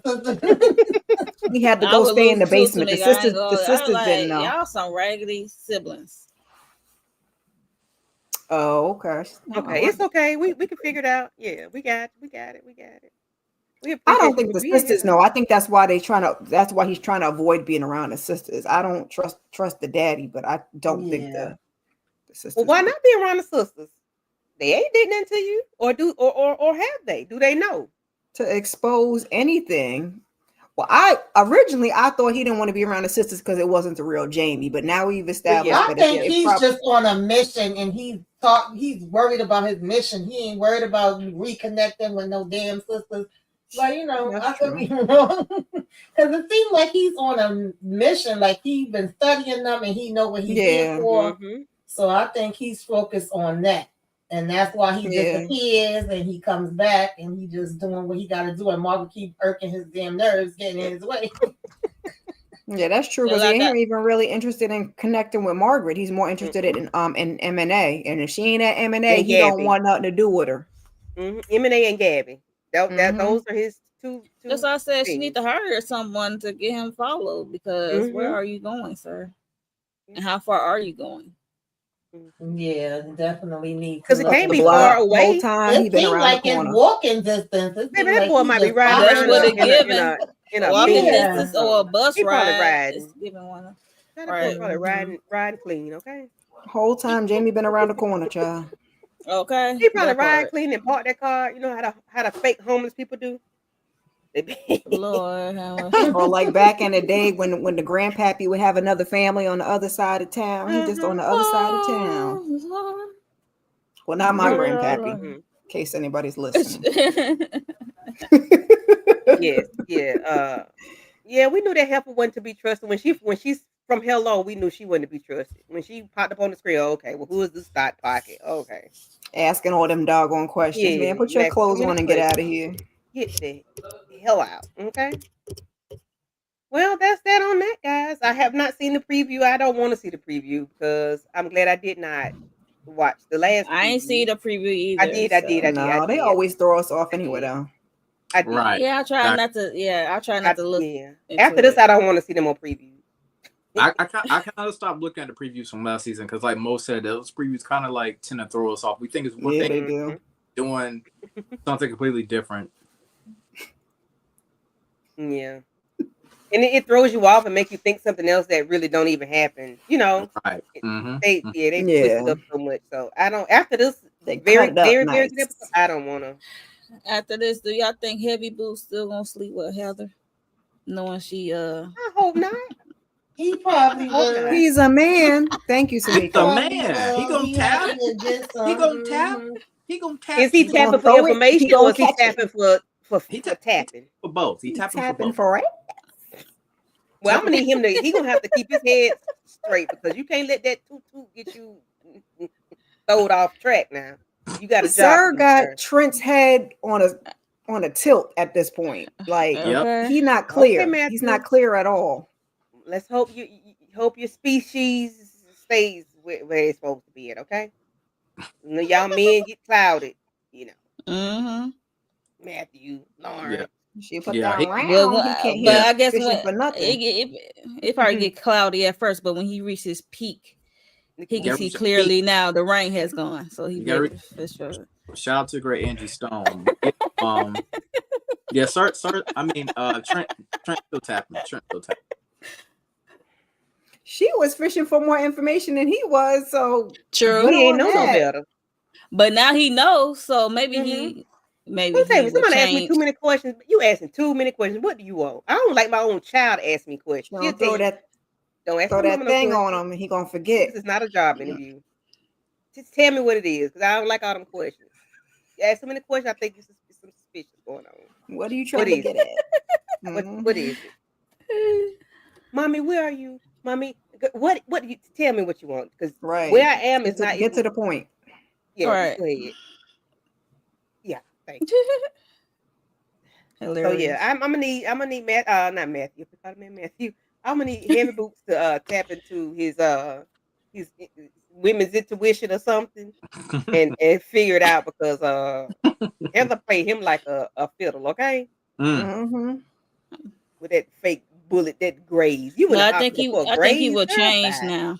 He had to I go would stay in lose the it too, basement. Tamika. I ain't The going. I sisters didn't like know. y'all some raggedy siblings. Oh, okay. All Okay, right. it's okay. We can figure it out. Yeah, we got it. We got it. We got it. We I don't appreciate you think for the being here, sisters though. know. I think that's why that's why he's trying to avoid being around the sisters. I don't trust the daddy, but I don't think yeah. the Well, sisters why know. not be around the sisters? They ain't did nothing to you, or do or have they? Do they know? To expose anything. Well, I thought he didn't want to be around the sisters because it wasn't the real Jamie, but now we've Well, yeah. established I that think it he's probably just on a mission and he's worried about his mission. He ain't worried about reconnecting with no damn sisters. Like, that's I could be true. wrong. Because it seems like he's on a mission, like he's been studying them and he know what he's here Yeah, for. Mm-hmm. So I think he's focused on that. And that's why he yeah, disappears and he comes back and he just doing what he got to do. And Margaret keep irking his damn nerves, getting in his way. yeah. That's true Yeah, because he like ain't even really interested in connecting with Margaret. He's more interested Mm-hmm. in M&A, and if she ain't at M&A, And he don't Gabby. want nothing to do with her. Mm-hmm. Eminem and Gabby. Hmm. Those are his two that's two why I said she need things. to hire someone to get him followed because where Mm-hmm. are you going, sir? And how far are you going? Mm-hmm. Yeah, definitely need to Because it look can't The be into far that. block whole away. time he It been seemed around the like it's corner. walking distance. It Maybe seemed that like boy he might be just riding That's around popping what up. it given. in a Walking Benz or distance Yeah. or a something. bus He probably ride is riding. giving one. That boy Right. probably Mhm. riding clean. Okay. Whole time Jamie been around the corner, child. Okay. He probably That ride part. clean and park that car. You know how the fake homeless people do. They be Lord have mercy. Or like back in the day when the grandpappy would have another family on the other side of town. He just on uh-huh. the other side of town. Well, not my grandpappy, in Mm-mm. case anybody's listening. Yes, yeah. Yeah, we knew that heifer wasn't to be trusted. When she's from Hello, we knew she wasn't to be trusted. When she popped up on the screen, okay, well, who is this stock pocket? Okay. Asking all them doggone questions, man. Yeah, Put you your ask so clothes many on and get out of questions. here. Get the hell out. Okay. Well, that's that on that, guys. I have not seen the preview. I don't want to see the preview because I'm glad I did not watch the last I ain't see preview. the preview I either. did, I did, I So did, I No, they did, always throw us off I anyway, did, though. I did. right. yeah, I try I, not to. Yeah, I try not to look Yeah. After into this, it. I don't want to see them on preview. I kind of stopped looking at the previews from last season because, like Mo said, those previews kind of like tend to throw us off. We think it's one Yeah, thing, they do. doing something completely different. Yeah. And it throws you off and make you think something else that really don't even happen. Right. It- Mm-hmm. they twist it Yeah, up so much. So I don't. After this they cut very it up very very good episode, nice. I don't want to. After this, do y'all think Heavy Boots still gonna sleep with Heather, knowing she I hope not. He probably Okay. would. He's a man. Thank you, He's the Samika. Probably man. He will. gonna He tap. happy to get some. He gonna tap. Mhm. He gonna tap. Is he He gonna tapping for throw it. He information gonna or is he catch it. tapping for He for tap tapping? for both. He He's tapping for tapping both. for it. Well, I'm Tapping gonna need him to. He gonna have to keep his head straight because you can't let that toot toot get you throwed off track. Now you got a job Sir to do, got sir. Trent's head on a tilt at this point. Like Yep. Okay. he not Okay, clear. He's Matthew. not clear at all. Let's hope you hope your species stays where it's supposed to be at. Okay, you know, y'all men get clouded. You know, Mm-hmm. Matthew, Yeah. Lawrence. She put Yeah. that Well, round. He can't. He but Yeah. I ain't guess fishing when for nothing. it probably get cloudy at first, but when he reaches his peak, he You can gotta see reach that clearly peak. now the rain has gone, so he You be gotta able reach. to fish for it. Shout out to great Angie Stone. Yeah, sir. I mean, Trent still tapping. Trent still tapping. She was fishing for more information than he was. So True, good He ain't on know no that. better. but now he knows, so maybe Mm-hmm. maybe Well, tell he me, will somebody asked me change. too many questions. You asking too many questions. What do you want? I don't like my own child ask me She questions. She'll gonna tell you, don't ask throw my mama that no thing on questions. him, and he gonna forget. This is not a job interview. Just tell me what it is, because I don't like all them questions. You ask so many questions, I think it's some suspicious going on. What are you What trying to is get it? at? What is it? Mommy, where are you? Mommy, what do you tell me what you want? Because Right. where I am is not Get to even the point. yeah, just Right. go ahead. Yeah, thank you. So Hilarious. yeah, I'm gonna need Matt not Matthew, I forgot man Matthew. I'm gonna need Heavy Boots to tap into his women's intuition or something and figure it out because Heather played him like a fiddle, okay? Mm-hmm. With that fake bullet that grazed. You in the But hospital for a I think he graze, will girl? change Bye. now.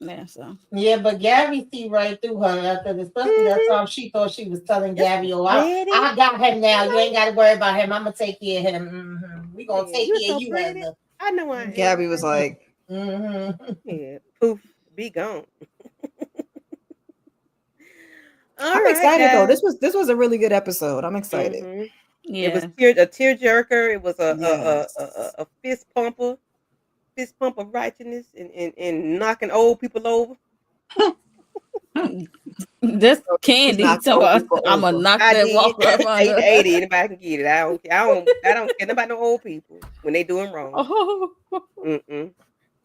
Yeah, so Yeah, but Gabby see right through her after, especially that Mm-hmm. time she thought she was telling Just Gabby, "Oh, pretty. I got him now. You Hello. ain't got to worry about him. I'm gonna take care of him. We gonna Yeah, take you're care of so you, pretty. Heather." I know I am. Gabby was Thank you. like, Mm-hmm. Yeah, poof, be gone. All "I'm right, excited though. guys. This was a really good episode. I'm excited." Mm-hmm. It was yeah. a tearjerker. It was Yes. a fist pump of righteousness and knocking old people over. This So he's candy. knocked So old people I'm gonna over. knock I that did. walker up 8 to under. 80. Anybody can get it. I don't care about no old people when they doing wrong. Oh. Mm-mm.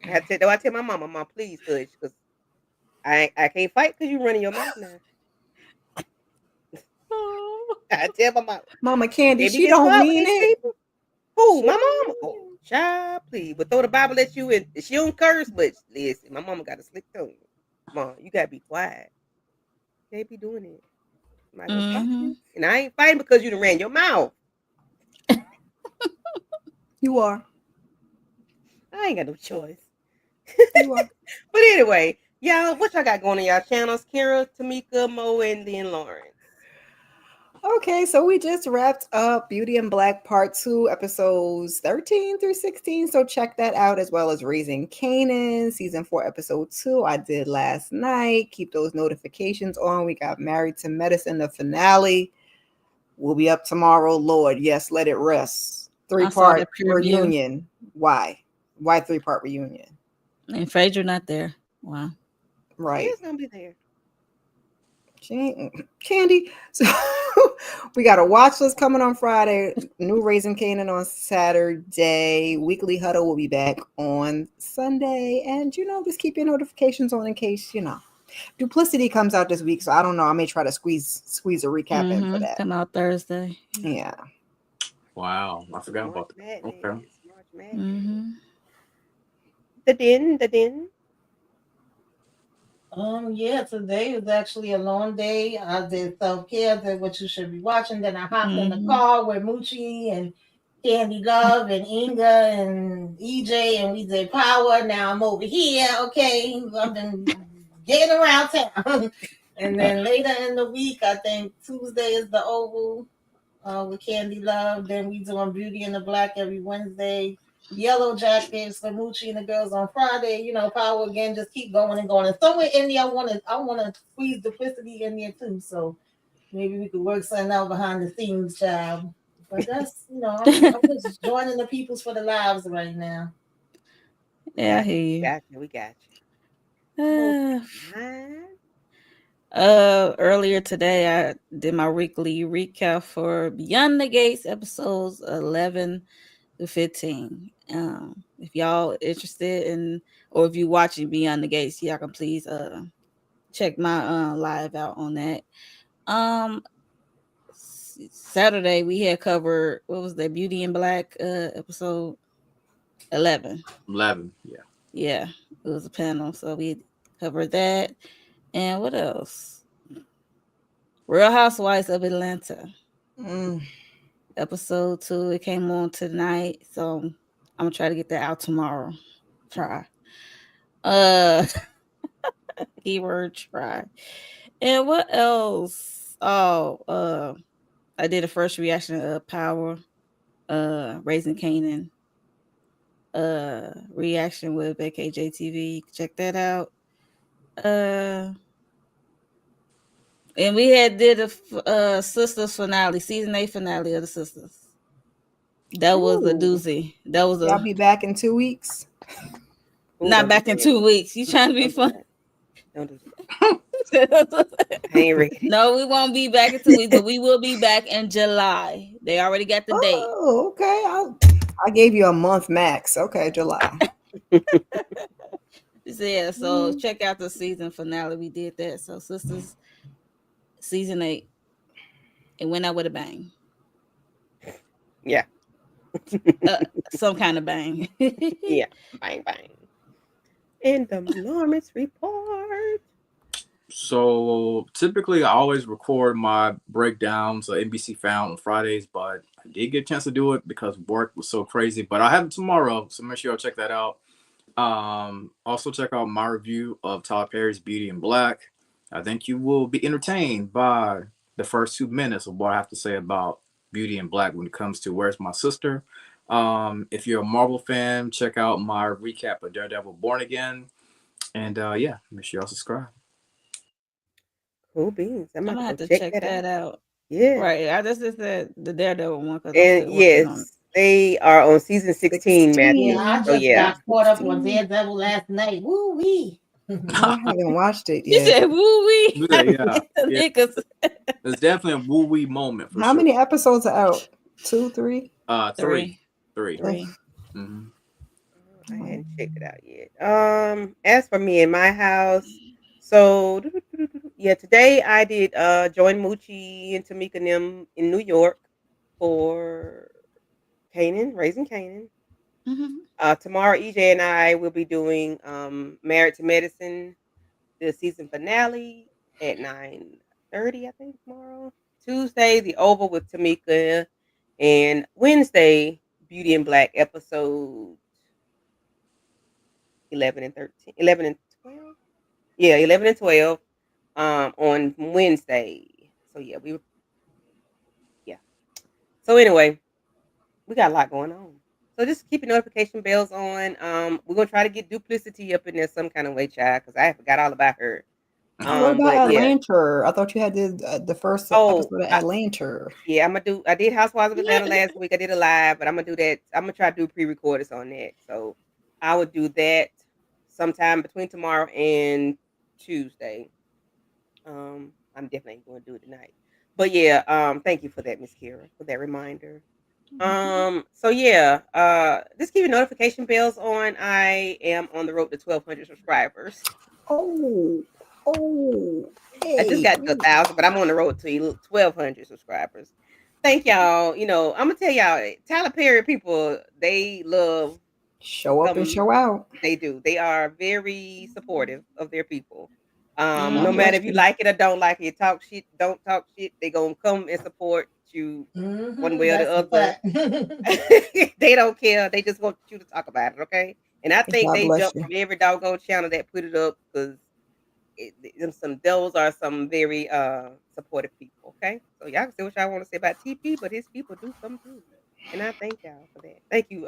I tell my mama, Mom, please hush, because I can't fight because you running your mouth now. I tell my mama, Mama Candy, baby she gets don't quiet with mean these it. people. Who? She My don't mama? mean Oh, child, please. But throw the Bible at you and she don't curse, but listen, my mama got a slick tongue. Mom, you gotta be quiet. You can't be doing it. Am I gonna fight Mm-hmm. you? And I ain't fighting because you done ran your mouth. it. You are. I ain't got no choice. You are. But anyway, y'all, what y'all got going on y'all channels? Kira, Tamika, Mo, and then Lawrence. Okay, so we just wrapped up Beauty and Black Part 2, episodes 13 through 16. So check that out, as well as Raising Canaan, Season 4, Episode 2. I did last night. Keep those notifications on. We got Married to Medicine, the finale. Will be up tomorrow. Lord, yes, let it rest. I saw the 3-part preview. reunion. Why? Why 3-part reunion? And Phaedra not there. Wow. Right. She's gonna be there. She ain't Candy. So we got a watch list coming on Friday. New Raising Canaan on Saturday. Weekly Huddle will be back on Sunday. And just keep your notifications on in case Duplicity comes out this week. So I don't know. I may try to squeeze a recap in for that. Come out Thursday. Yeah. Wow, I forgot March about that. Madness. Okay. March Madness. Mm-hmm. The din. Yeah, today is actually a long day. I did self-care, did what you should be watching. Then I hopped in the car with Moochie and Candy Love and Inga and EJ, and we did Power. Now I'm over here, okay? I've been getting around town. And then later in the week, I think Tuesday is the Oval with Candy Love. Then we doing Beauty in the Black every Wednesday. Yellow Jackets, the Moochie and the girls on Friday. Power again. Just keep going and going. And somewhere in there, I want to squeeze Duplicity in there too. So maybe we could work something out behind the scenes, child. But that's I'm just joining the peoples for the lives right now. Yeah, I hear We got you. you. Mine. Earlier today I did my weekly recap for Beyond the Gates episodes 11 to 15. If y'all interested in, or if you watching Beyond the Gates, y'all can please check my live out on that. Um Saturday we had covered, what was that, Beauty in Black episode 11. 11. Yeah. Yeah, it was a panel, so we covered that. And what else? Real Housewives of Atlanta. Mm. Episode 2. It came on tonight, so I'm gonna try to get that out tomorrow. Try. Uh Keyword try. And what else? Oh, I did a first reaction of Power, Raising Canaan, reaction with BKJTV. Check that out. Uh and we had did a Sisters finale, season 8 finale of the Sisters. That was a Ooh. doozy. That was Y'all a be back in 2 weeks. Ooh, not don't do back in that. 2 weeks. You trying to be Don't do fun? that. Don't do that. I ain't ready. No, we won't be back in 2 weeks, but we will be back in July. They already got the date. Oh, okay. I gave you a month max. Okay, July. Yeah, so check out the season finale. We did that. So Sisters season 8. It went out with a bang. Yeah. Some kind of bang. Yeah. Bang bang. And the Lawrence report. So typically, I always record my breakdowns of NBC Found on Fridays, but I did get a chance to do it because work was so crazy. But I have it tomorrow, so make sure y'all check that out. Also check out my review of Tyler Perry's Beauty in Black. I think you will be entertained by the first 2 minutes of what I have to say about Beauty in Black when it comes to Where's My Sister. If you're a Marvel fan, check out my recap of Daredevil Born Again. And yeah, make sure y'all subscribe. Cool beans. I'm I'm about to gonna go have to check check that that out. out. Yeah. Right. I just said the Daredevil one because I'm And still working on it. yes, they are on season 16, 16. Yeah, Matthew. I So just yeah. got caught up on 16. Daredevil last night. Woo wee. No, I haven't watched it She yet. said, "Woo wee." Yeah, yeah. Niggas. It's definitely a woo wee moment for How sure. many episodes are out? 2, 3? Three, Three. three. Three. Mm-hmm. I hadn't checked it out yet. As for me in my house, so yeah, today I did join Moochie and Tamika and them in New York for Canaan, raising Canaan. Mm-hmm. Tomorrow EJ and I will be doing Married to Medicine, the season finale at 9:30, I think tomorrow. Tuesday, the Oval with Tamika, and Wednesday, Beauty in Black episode 11 and 13, 11 and 12. Yeah, 11 and 12 on Wednesday. So yeah. So anyway, we got a lot going on. So just keep your notification bells on. We're gonna try to get Duplicity up in there some kind of way, child, because I forgot all about her. What about But yeah. Atlanta? I thought you had the first Oh, episode of Atlanta. yeah, I'm gonna do. I did Housewives of Atlanta last week. I did a live, but I'm gonna do that. I'm gonna try to do pre-recorders on that. So I would do that sometime between tomorrow and Tuesday. I'm definitely going to do it tonight. But yeah, thank you for that, Miss Kira, for that reminder. So yeah, just keep your notification bells on. I am on the road to 1,200 subscribers. Oh, oh, I just hey, got to 1,000, but I'm on the road to 1,200 subscribers. Thank y'all. I'm gonna tell y'all, Tyler Perry people, they love show up and some. show out. They do. They are very supportive of their people. God No Mm-hmm. matter bless if you you. like it or don't like it, talk shit, don't talk shit. They gonna come and support you one way or the That's a other. fact. They don't care. They just want you to talk about it, okay? And I think God they bless jump you. from every doggone channel that put it up because those are some very supportive people. Okay, so y'all can say what y'all want to say about TP, but his people do come through, and I thank y'all for that. Thank you,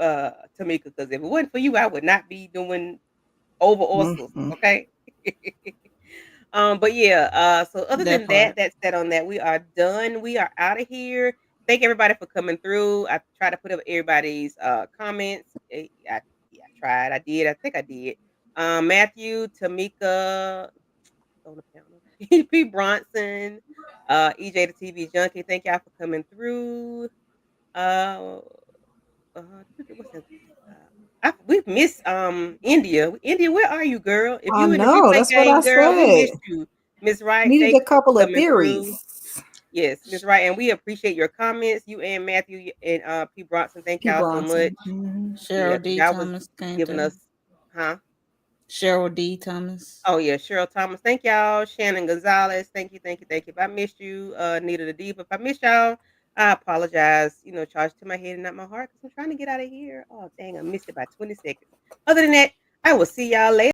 Tamika, because if it wasn't for you, I would not be doing over or sisters. Mhm. Okay. But yeah, so other That than that, part. that's that on that. We are done. We are out of here. Thank everybody for coming through. I try to put up everybody's comments. Yeah, tried. I did. I think I did. Matthew, Tamika on the panel. P. Bronson, EJ the TV Junkie. Thank y'all for coming through. Uh, what's that? We've missed India. India, where are you, girl? If I you in the know. replay That's what I game, girl, we said. missed you. Miss Wright, Needed thank a you for couple of coming through. theories. Yes, Miss Wright, and we appreciate your comments. You and Matthew and P. Bronson, thank P. y'all so much. Bronson. Mhm. Yeah, Cheryl 'cause D. y'all was Thomas came giving through. us, huh? Cheryl D. Thomas. Oh yeah, Cheryl Thomas. Thank y'all. Shannon Gonzalez. Thank you, thank you, thank you. If I missed you, Nita the Diva. If I missed y'all, I apologize. You know, charge to my head and not my heart because I'm trying to get out of here. Oh dang, I missed it by 20 seconds. Other than that, I will see y'all later.